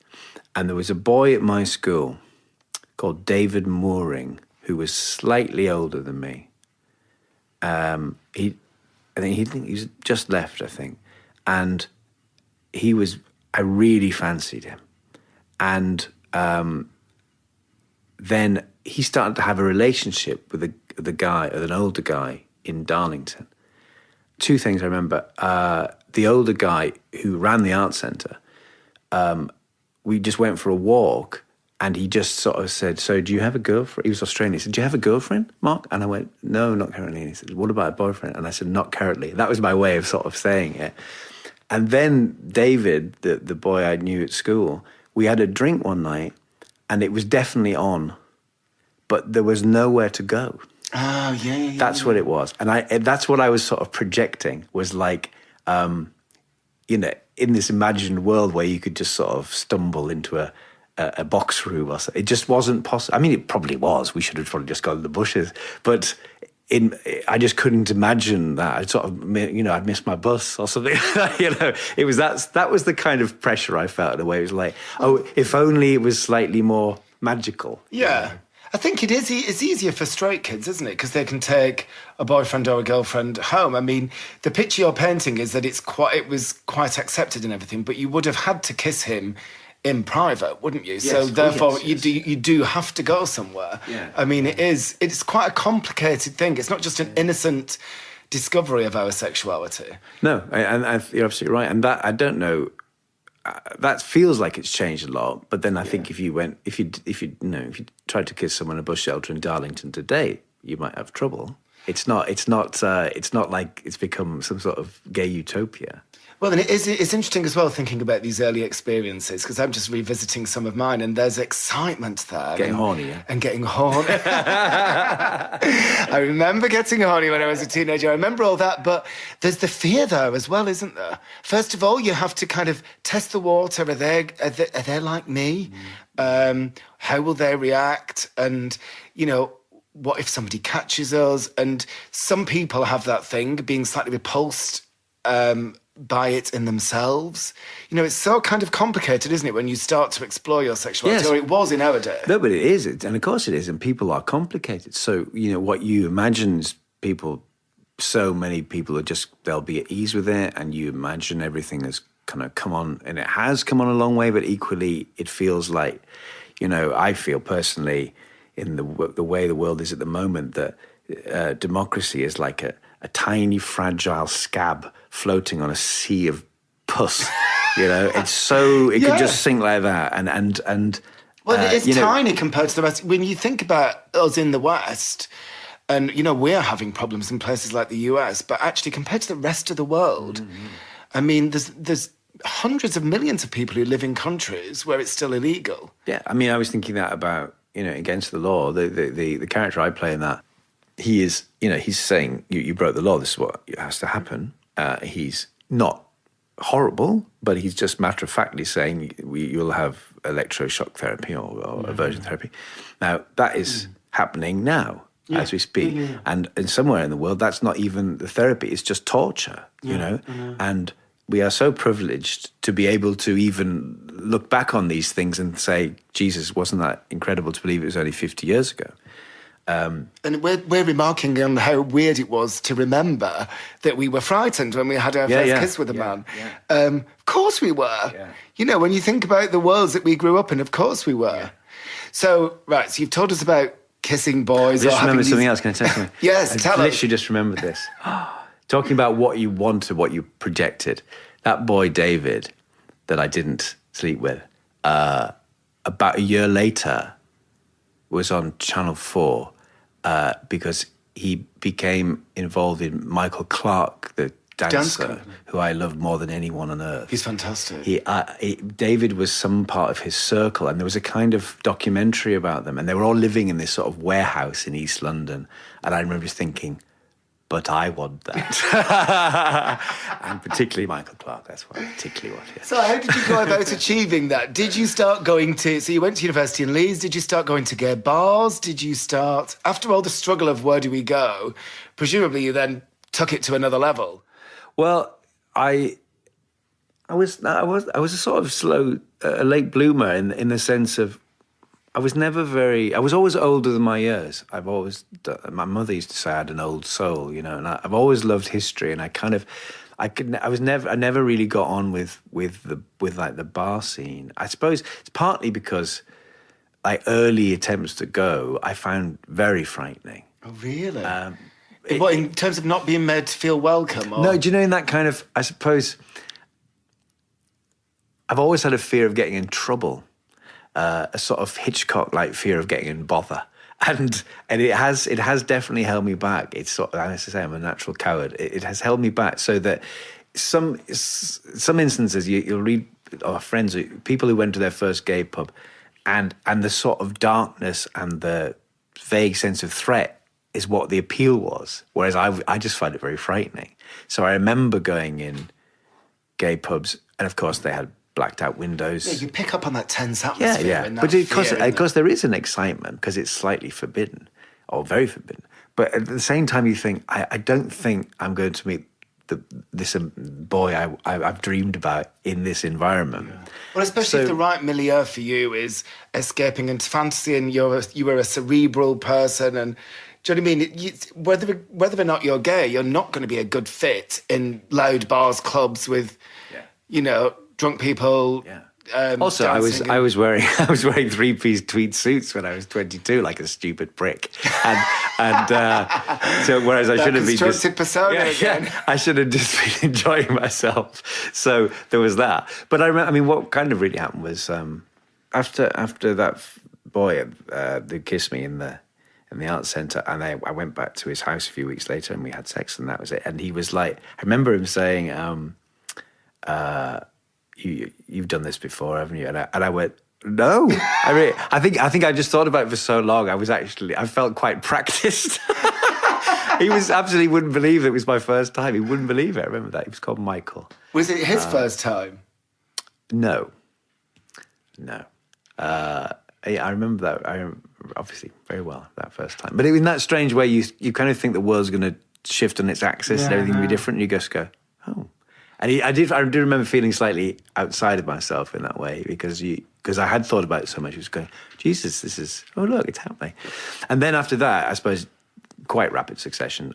S2: and there was a boy at my school called David Mooring, who was slightly older than me. I think he's just left, I think. And I really fancied him. And then he started to have a relationship with an older guy in Darlington. Two things I remember. The older guy who ran the art centre, we just went for a walk, and he just sort of said, so do you have a girlfriend? He was Australian. He said, do you have a girlfriend, Mark? And I went, no, not currently. And he said, what about a boyfriend? And I said, not currently. That was my way of sort of saying it. And then David, the boy I knew at school, we had a drink one night, and it was definitely on, but there was nowhere to go.
S1: Oh, yeah.
S2: That's what it was. And that's what I was sort of projecting, was like, you know, in this imagined world where you could just sort of stumble into a box room or something. It just wasn't possible. I mean, it probably was. We should have probably just gone to the bushes. But I just couldn't imagine that. I'd sort of, you know, I'd missed my bus or something. You know, it was that was the kind of pressure I felt in a way. It was like, oh, if only it was slightly more magical.
S1: Yeah. I think it is. It's easier for straight kids, isn't it? Because they can take a boyfriend or a girlfriend home. I mean, the picture you're painting is that it was quite accepted and everything, but you would have had to kiss him in private, wouldn't you? Yes, so therefore, yes. You do have to go somewhere. Yeah. I mean, it's quite a complicated thing. It's not just an innocent discovery of our sexuality.
S2: No, and you're absolutely right. And that, I don't know. That feels like it's changed a lot, but then I think if you tried to kiss someone in a bush shelter in Darlington today, you might have trouble. It's not like it's become some sort of gay utopia.
S1: Well, and it's interesting as well thinking about these early experiences, because I'm just revisiting some of mine, and there's excitement there.
S2: Getting horny, yeah.
S1: And getting horny. I remember getting horny when I was a teenager. I remember all that, but there's the fear there as well, isn't there? First of all, you have to kind of test the water. Are they like me? How will they react? And, you know, what if somebody catches us? And some people have that thing, being slightly repulsed by it in themselves. You know, it's so kind of complicated, isn't it, when you start to explore your sexuality, yes. Or it was in our day.
S2: No, but it is, and of course it is, and people are complicated. So, you know, what you imagine is so many people they'll be at ease with it, and you imagine everything has kind of come on, and it has come on a long way, but equally it feels like, you know, I feel personally in the way the world is at the moment that democracy is like a tiny, fragile scab floating on a sea of pus. You know, it could just sink like that. And
S1: well, it's tiny compared to the rest. When you think about us in the West, and, you know, we're having problems in places like the US, but actually compared to the rest of the world, I mean, there's hundreds of millions of people who live in countries where it's still illegal.
S2: Yeah, I mean, I was thinking that about, you know, Against the Law, the character I play in that, he is, you know, he's saying, you broke the law, this is what has to happen. He's not horrible, but he's just matter-of-factly saying you'll have electroshock therapy or aversion therapy. Now, that is happening now as we speak. Yeah. And somewhere in the world, that's not even the therapy, it's just torture, you know? And we are so privileged to be able to even look back on these things and say, Jesus, wasn't that incredible to believe it was only 50 years ago?
S1: And we're remarking on how weird it was to remember that we were frightened when we had our first kiss with a man. Yeah. Of course we were. Yeah. You know, when you think about the worlds that we grew up in, of course we were. Yeah. So, right, so you've told us about kissing boys.
S2: I just remembered something
S1: else.
S2: else. Can I tell you something?
S1: Yes, tell us.
S2: I literally just remembered this. Talking about what you wanted, what you projected. That boy, David, that I didn't sleep with, about a year later was on Channel 4 because he became involved in Michael Clark, the dancer, who I loved more than anyone on earth.
S1: He's fantastic.
S2: David was some part of his circle, and there was a kind of documentary about them, and they were all living in this sort of warehouse in East London, and I remember just thinking, but I want that. And particularly Michael Clark, that's what I particularly want. Yeah.
S1: So how did you go about achieving that? Did you start going to, so you went to university in Leeds, did you start going to gay bars? Did you start, after all the struggle of where do we go, presumably you then took it to another level?
S2: Well, I was a sort of slow, late bloomer in the sense of I was always older than my years. My mother used to say I had an old soul, you know, and I've always loved history, and I never really got on with like the bar scene. I suppose it's partly because like early attempts to go, I found very frightening.
S1: Oh, really? What, in terms of not being made to feel welcome? Or?
S2: No, do you know, in that kind of, I suppose, I've always had a fear of getting in trouble. A sort of Hitchcock-like fear of getting in bother, and it has definitely held me back. It's sort of, as I say, I'm a natural coward. It has held me back so that some instances you'll read friends, people who went to their first gay pub, and the sort of darkness and the vague sense of threat is what the appeal was, whereas I just find it very frightening. So I remember going in gay pubs, and of course they had blacked out windows.
S1: Yeah, you pick up on that tense atmosphere.
S2: Yeah. But of course there is an excitement because it's slightly forbidden, or very forbidden. But at the same time, you think, I don't think I'm going to meet this boy I've dreamed about in this environment. Yeah.
S1: Well, especially if the right milieu for you is escaping into fantasy, and you were a cerebral person, and do you know what I mean? Whether or not you're gay, you're not going to be a good fit in loud bars, clubs with, you know, drunk people. Yeah.
S2: Also, I was wearing 3-piece tweed suits when I was 22, like a stupid prick, and so whereas I should have been
S1: constructed persona again.
S2: Yeah, I should have just been enjoying myself. So there was that. But I mean, what kind of really happened was after that boy who kissed me in the arts centre, and I went back to his house a few weeks later, and we had sex, and that was it. And he was like, I remember him saying, You've done this before, haven't you? And I went, no. I think I just thought about it for so long. I felt quite practiced. He absolutely wouldn't believe it was my first time. He wouldn't believe it. I remember that. He was called Michael.
S1: Was it his first time?
S2: No. I remember that. I remember, obviously very well, that first time. But it was in that strange way you kind of think the world's going to shift on its axis and everything will be different. And you just go, oh. And I do remember feeling slightly outside of myself in that way because I had thought about it so much. I was going, Jesus, this is, oh, look, it's happening. And then after that, I suppose, quite rapid succession,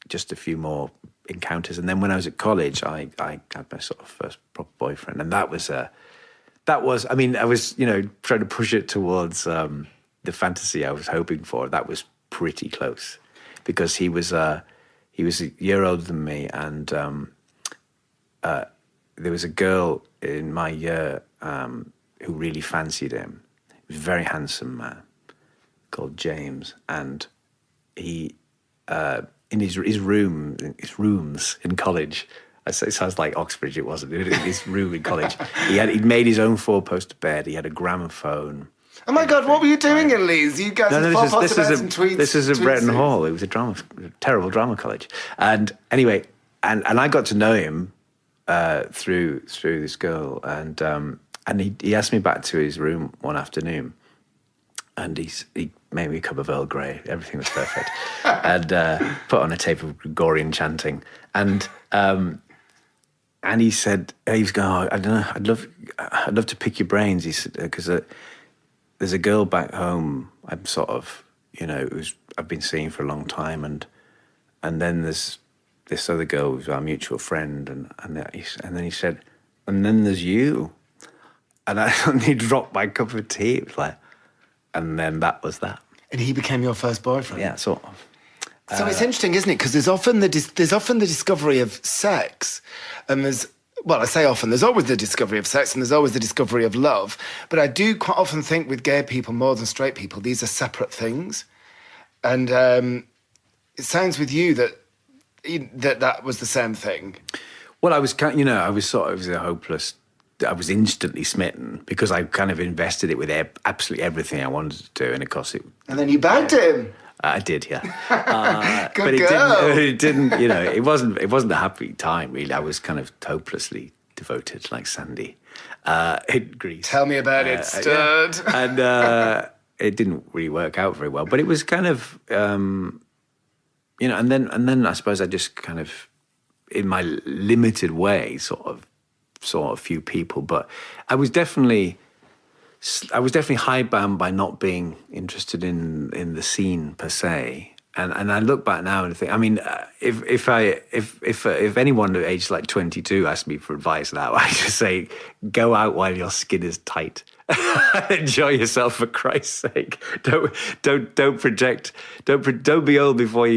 S2: just a few more encounters. And then when I was at college, I had my sort of first proper boyfriend. And that was, I mean, I was, you know, trying to push it towards the fantasy I was hoping for. That was pretty close because he was a year older than me, and there was a girl in my year who really fancied him. He was a very handsome man called James, and he in his rooms in college. It sounds like Oxbridge. It wasn't. In his room in college, he'd made his own 4-poster bed. He had a gramophone.
S1: Oh my God! What were you doing in Leeds? You guys
S2: this is a Bretton Hall. It was a terrible drama college. And anyway, and I got to know him through this girl, and he asked me back to his room one afternoon, and he made me a cup of Earl Grey. Everything was perfect, and put on a tape of Gregorian chanting, and he said he was going, oh, I don't know, I'd love to pick your brains. He said because. There's a girl back home I'm sort of, you know, I've been seeing for a long time, and then there's this other girl who's our mutual friend, and then he said, and then there's you. And I suddenly dropped my cup of tea. It was like, and then that was that.
S1: And he became your first boyfriend?
S2: Yeah, sort of.
S1: So it's interesting, isn't it? Because there's often the discovery of sex, and I say often, there's always the discovery of sex and there's always the discovery of love. But I do quite often think with gay people, more than straight people, these are separate things. And it sounds with you that was the same thing.
S2: Well, I was I was instantly smitten because I kind of invested it with absolutely everything I wanted to do. And of course
S1: And then you bagged him.
S2: I did, yeah.
S1: Good
S2: but
S1: girl.
S2: it didn't, it wasn't a happy time, really. I was kind of hopelessly devoted, like Sandy, in Greece.
S1: Tell me about it, stud.
S2: Yeah. And it didn't really work out very well. But it was kind of, and then I suppose I just kind of, in my limited way, sort of saw a few people. But I was definitely hidebound by not being interested in the scene per se. And I look back now and think, I mean, if anyone at age like 22 asked me for advice now, I just say, go out while your skin is tight. Enjoy yourself for Christ's sake. Don't project. Don't be old before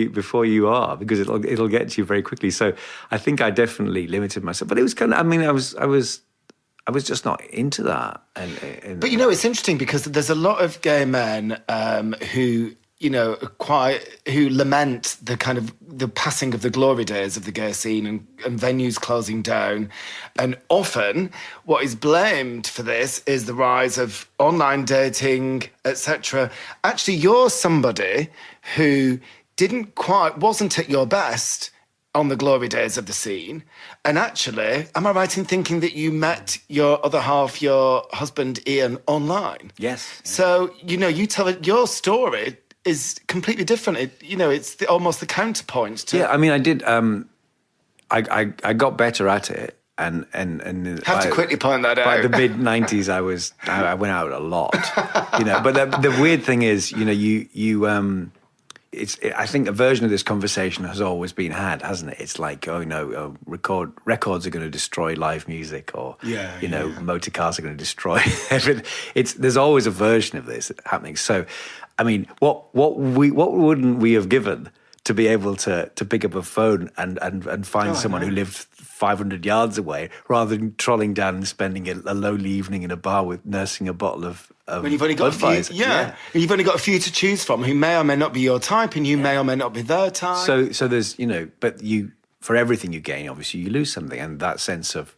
S2: you are, because it'll get to you very quickly. So I think I definitely limited myself. But it was kind of, I mean, I was just not into that.
S1: But it's interesting because there's a lot of gay men who lament the passing of the glory days of the gay scene and venues closing down. And often what is blamed for this is the rise of online dating, etc. Actually, you're somebody who wasn't at your best on the glory days of the scene. And actually, am I right in thinking that you met your other half, your husband, Ian, online?
S2: Yes.
S1: So, you tell your story is completely different. It's almost the counterpoint to...
S2: Yeah, I mean, I did... I got better at it. And
S1: have to quickly point that out.
S2: By the mid-90s, I went out a lot. But the weird thing is, I think a version of this conversation has always been had, hasn't it? It's like, records are going to destroy live music, or motor cars are going to destroy everything. There's always a version of this happening. So, I mean, what wouldn't we have given to be able to pick up a phone and find someone who lived 500 yards away, rather than trolling down and spending a lonely evening in a bar nursing a bottle of
S1: when you've only got a few, and you've only got a few to choose from who may or may not be your type, and you may or may not be their type.
S2: So there's but for everything you gain, obviously you lose something, and that sense of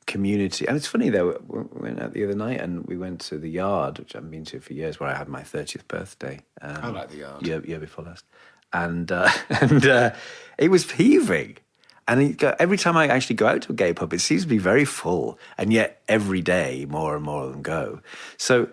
S2: community. And it's funny though, we went out the other night and we went to the Yard, which I haven't been to for years, where I had my 30th birthday.
S1: I like the Yard.
S2: Year before last, and it was heaving. And every time I actually go out to a gay pub, it seems to be very full, and yet every day more and more of them go. So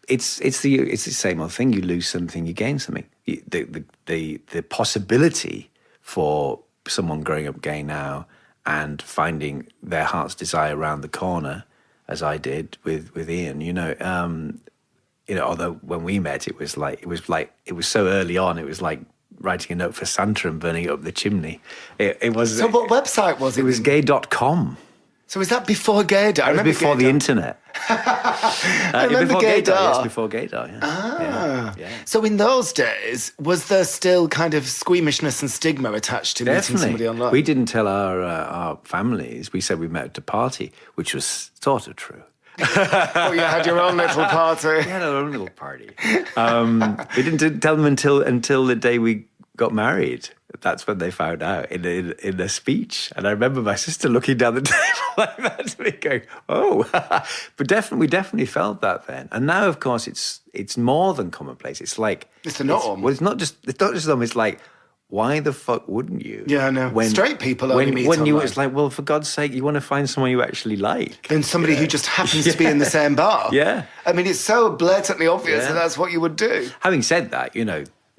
S2: it's the same old thing. You lose something, you gain something. The possibility for someone growing up gay now and finding their heart's desire around the corner, as I did with Ian. Although when we met, it was so early on. It was like writing a note for Santa and burning it up the chimney. It was.
S1: So what website was it?
S2: It was gay.com.
S1: So was that before Gaydar?
S2: It was before the internet.
S1: I remember Gaydar.
S2: Yes, before Gaydar, yeah.
S1: Yeah. So in those days, was there still kind of squeamishness and stigma attached to meeting somebody online?
S2: We didn't tell our families. We said we met at a party, which was sort of true.
S1: Oh, you had your own little party.
S2: We had our own little party. We didn't tell them until the day we got married. That's when they found out in a speech. And I remember my sister looking down the table like that to me, going, "Oh!" But we definitely felt that then. And now, of course, it's more than commonplace. It's like
S1: it's the norm.
S2: It's not just them. It's like, why the fuck wouldn't you?
S1: Yeah, I know. Straight people only meet online.
S2: It's like, well, for God's sake, you want to find someone you actually like.
S1: And somebody who just happens to be in the same bar.
S2: Yeah.
S1: I mean, it's so blatantly obvious that that's what you would do.
S2: Having said that,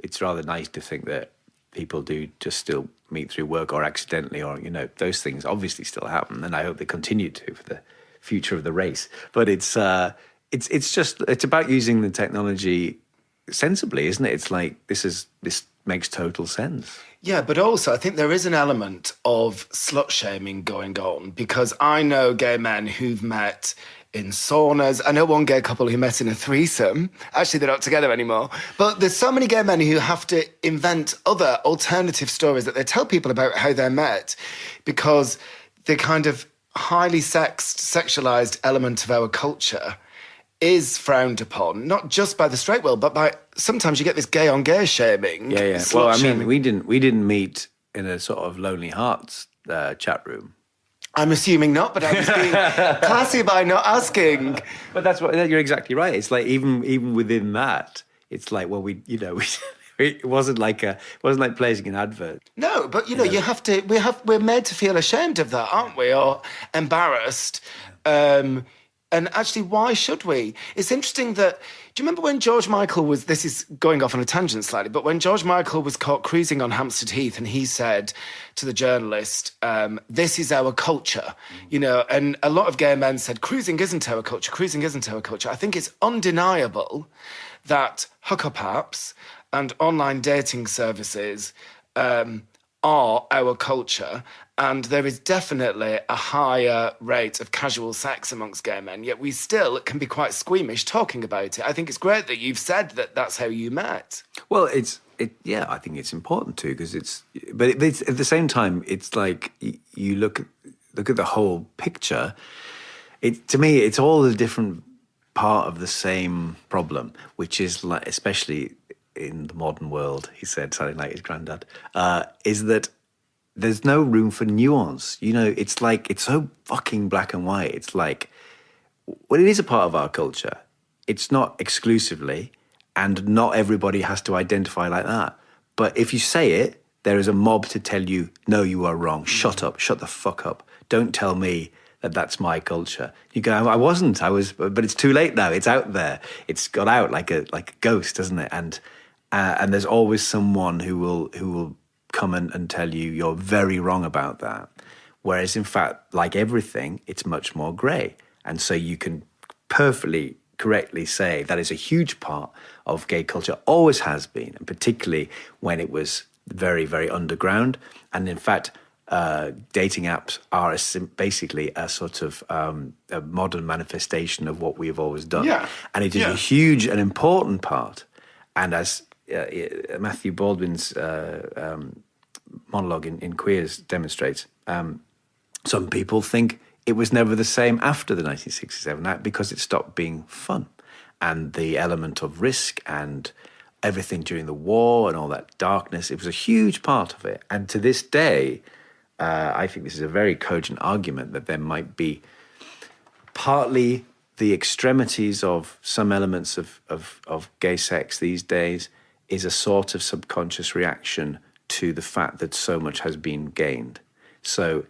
S2: it's rather nice to think that people do just still meet through work or accidentally, or, those things obviously still happen. And I hope they continue to for the future of the race. But it's about using the technology sensibly, isn't it? It's like, this makes total sense.
S1: Yeah, but also I think there is an element of slut-shaming going on, because I know gay men who've met in saunas. I know one gay couple who met in a threesome. Actually, they're not together anymore. But there's so many gay men who have to invent other alternative stories that they tell people about how they met, because the kind of highly sexualized element of our culture is frowned upon, not just by the straight world, but by sometimes you get this gay on gay shaming.
S2: Yeah. Well, I mean, we didn't meet in a sort of Lonely Hearts chat room.
S1: I'm assuming not, but I was being classy by not asking.
S2: But that's what you're exactly right. It's like even within that, it's like, well, it wasn't like placing an advert.
S1: No, but you know, we're made to feel ashamed of that, aren't we, or embarrassed? And actually, why should we? It's interesting that, do you remember when George Michael was, this is going off on a tangent slightly, but when George Michael was caught cruising on Hampstead Heath and he said to the journalist, this is our culture, you know, and a lot of gay men said, cruising isn't our culture, cruising isn't our culture. I think it's undeniable that hookup apps and online dating services are our culture, and there is definitely a higher rate of casual sex amongst gay men, yet we still can be quite squeamish talking about it. I think it's great that you've said that that's how you met.
S2: Well, I think it's important too, because it's at the same time, it's like you look at the whole picture. To me, it's all a different part of the same problem, which is like, especially in the modern world, he said, sounding like his granddad, is that there's no room for nuance. You know, it's like, it's so fucking black and white. It's like, well, it is a part of our culture. It's not exclusively, and not everybody has to identify like that. But if you say it, there is a mob to tell you, no, you are wrong. Shut up. Shut the fuck up. Don't tell me that that's my culture. You go, I wasn't. I was, but it's too late now. It's out there. It's got out like a ghost, doesn't it? And there's always someone who will come and tell you you're very wrong about that. Whereas in fact, like everything, it's much more grey. And so you can perfectly correctly say that is a huge part of gay culture, always has been, and particularly when it was very, very underground. And in fact, dating apps are basically a sort of a modern manifestation of what we've always done.
S1: Yeah.
S2: And it is a huge and important part. And as Matthew Baldwin's monologue in Queers demonstrates, some people think it was never the same after the 1967 Act because it stopped being fun. And the element of risk and everything during the war and all that darkness, it was a huge part of it. And to this day, I think this is a very cogent argument that there might be partly the extremities of some elements of gay sex these days is a sort of subconscious reaction to the fact that so much has been gained. So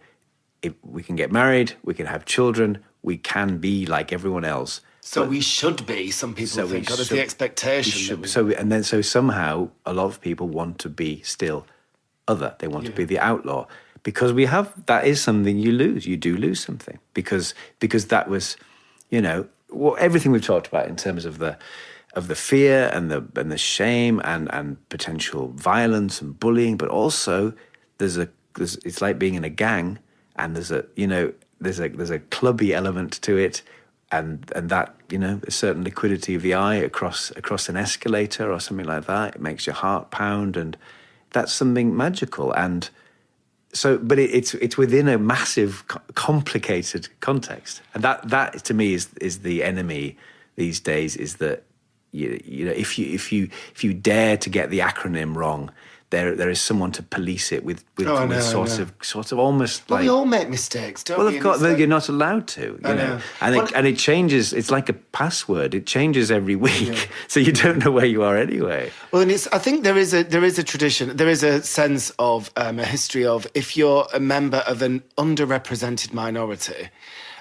S2: if we can get married, we can have children, we can be like everyone else.
S1: So we should be, some people think, or there's the expectation.
S2: So somehow a lot of people want to be still other. They want to be the outlaw. Because that is something you lose. You do lose something. Because that was, you know, everything we've talked about in terms of the fear and the shame and potential violence and bullying, but also it's like being in a gang, and there's a clubby element to it, and that, you know, a certain liquidity of the eye across an escalator or something like that. It makes your heart pound, and that's something magical. And so, but it's within a massive, complicated context, and that to me is the enemy these days. Is that you know, if you dare to get the acronym wrong, there is someone to police it with sort of almost like.
S1: We all make mistakes, don't we?
S2: Well, of course, you're not allowed to. You know, and it changes. It's like a password. It changes every week, so you don't know where you are anyway.
S1: Well, and I think there is a tradition. There is a sense of a history of, if you're a member of an underrepresented minority,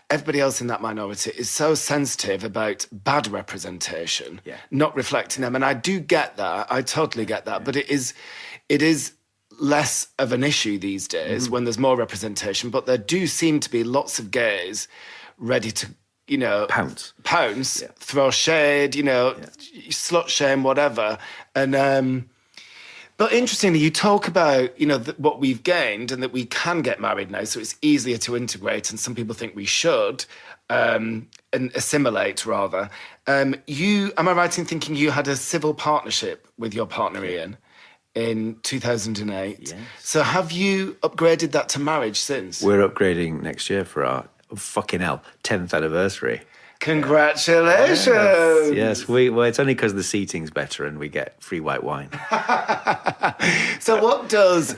S1: everybody else in that minority is so sensitive about bad representation, not reflecting them. And I do get that. I totally get that. But it is less of an issue these days when there's more representation. But there do seem to be lots of gays ready to, you know, pounce, throw shade, you know, slut shame, whatever. And But interestingly, you talk about, what we've gained and that we can get married now, so it's easier to integrate, and some people think we should, and assimilate rather. Am I right in thinking you had a civil partnership with your partner Ian in 2008?
S2: Yes.
S1: So have you upgraded that to marriage since?
S2: We're upgrading next year for our, fucking hell, 10th anniversary.
S1: Congratulations!
S2: Yes, well, it's only because the seating's better and we get free white wine.
S1: So what does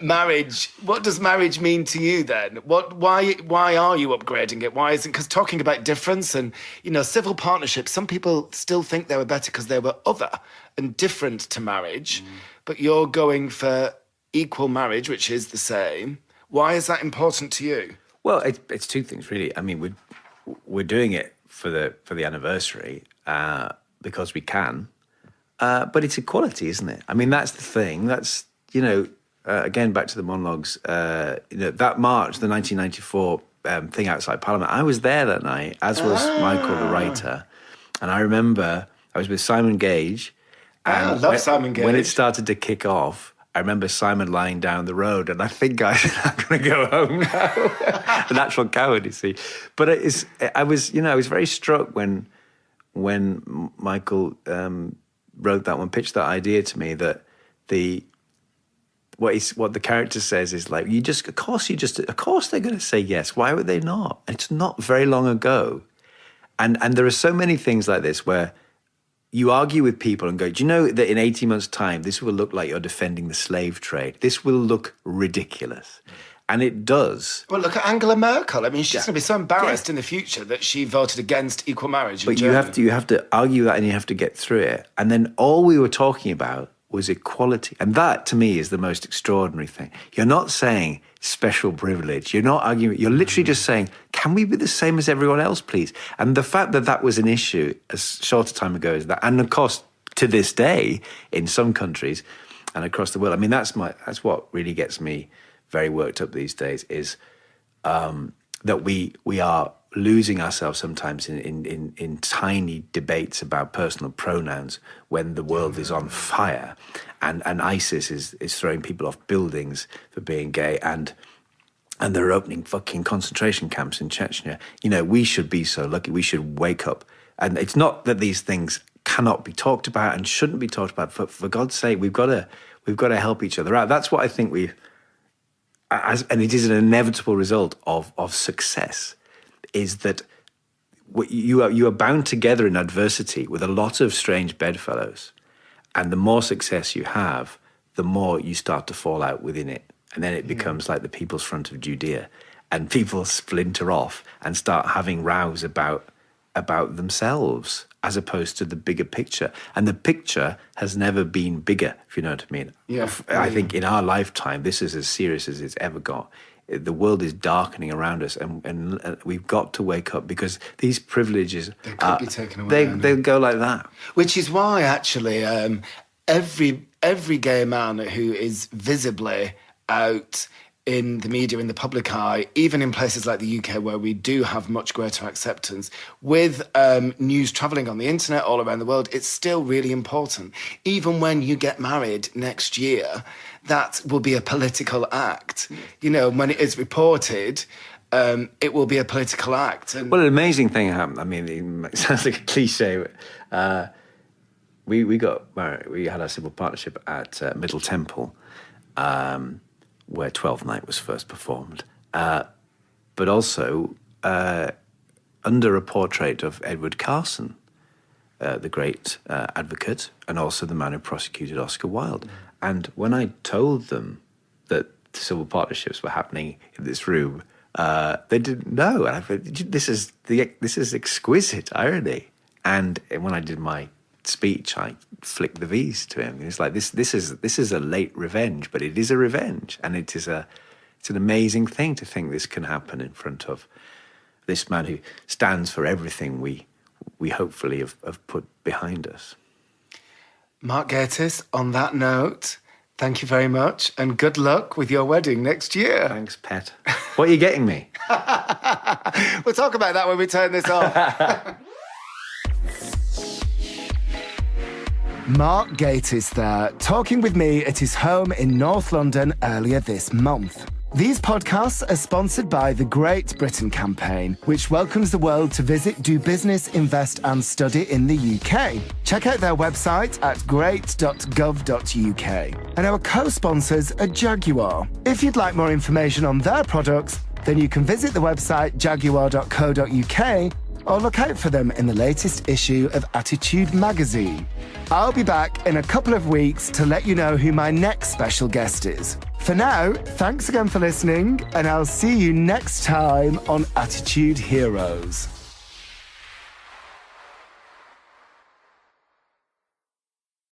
S1: marriage mean to you then? Why are you upgrading it? Why isn't, because talking about difference and, civil partnerships, some people still think they were better because they were other and different to marriage, but you're going for equal marriage, which is the same. Why is that important to you?
S2: Well, it's two things really. I mean, we're doing it for the anniversary because we can, but it's equality, isn't it? I mean, that's the thing. That's again back to the monologues. That March, the 1994 thing outside Parliament. I was there that night, as was Michael, the writer, and I remember I was with Simon Gage. And
S1: I love Simon Gage.
S2: When it started to kick off, I remember Simon lying down the road, and I think I'm going to go home now. The natural coward, you see. But I was very struck when Michael wrote that one, pitched that idea to me, that what the character says is like, of course they're going to say yes. Why would they not? It's not very long ago, and there are so many things like this where you argue with people and go, do you know that in 18 months' time, this will look like you're defending the slave trade? This will look ridiculous. And it does.
S1: Well, look at Angela Merkel. I mean, she's going to be so embarrassed in the future that she voted against equal marriage in Germany.
S2: But you have to argue that, and you have to get through it. And then all we were talking about was equality. And that, to me, is the most extraordinary thing. You're not saying special privilege. You're not arguing. You're literally just saying, can we be the same as everyone else, please? And the fact that that was an issue as short a time ago as that, and of course, to this day, in some countries and across the world, I mean, that's what really gets me very worked up these days, is that we are losing ourselves sometimes in tiny debates about personal pronouns when the world is on fire, and ISIS is throwing people off buildings for being gay, and they're opening fucking concentration camps in Chechnya. We should be so lucky. We should wake up. And it's not that these things cannot be talked about and shouldn't be talked about. For God's sake, we've got to help each other out. That's what I think and it is an inevitable result of success, is that you are bound together in adversity with a lot of strange bedfellows, and the more success you have, the more you start to fall out within it, and then it becomes like the People's Front of Judea, and people splinter off and start having rows about themselves as opposed to the bigger picture. And the picture has never been bigger, if you know what I mean.
S1: Yeah.
S2: I think in our lifetime, this is as serious as it's ever got. The world is darkening around us, and we've got to wake up, because these privileges
S1: they could be taken away.
S2: They'll go like that.
S1: Which is why, actually, every gay man who is visibly out in the media, in the public eye, even in places like the UK where we do have much greater acceptance, with news travelling on the internet all around the world, it's still really important. Even when you get married next year, that will be a political act. When it is reported, it will be a political act.
S2: Well, an amazing thing happened. I mean, it sounds like a cliche. We got married. We had our civil partnership at Middle Temple, where 12th Night was first performed, but also under a portrait of Edward Carson, the great advocate, and also the man who prosecuted Oscar Wilde. And when I told them that civil partnerships were happening in this room, they didn't know. And I thought, this is exquisite irony. And when I did my speech, I flicked the V's to him. It's like, this is a late revenge, but it is a revenge, and it's an amazing thing to think this can happen in front of this man who stands for everything we hopefully have put behind us.
S1: Mark Gatiss, on that note, thank you very much, and good luck with your wedding next year.
S2: Thanks, pet. What are you getting me?
S1: We'll talk about that when we turn this off. Mark Gatiss there, talking with me at his home in North London earlier this month. These podcasts are sponsored by the Great Britain campaign, which welcomes the world to visit, do business, invest and study in the UK. Check out their website at great.gov.uk. And our co-sponsors are Jaguar. If you'd like more information on their products, then you can visit the website jaguar.co.uk or look out for them in the latest issue of Attitude magazine. I'll be back in a couple of weeks to let you know who my next special guest is. For now, thanks again for listening, and I'll see you next time on Attitude Heroes.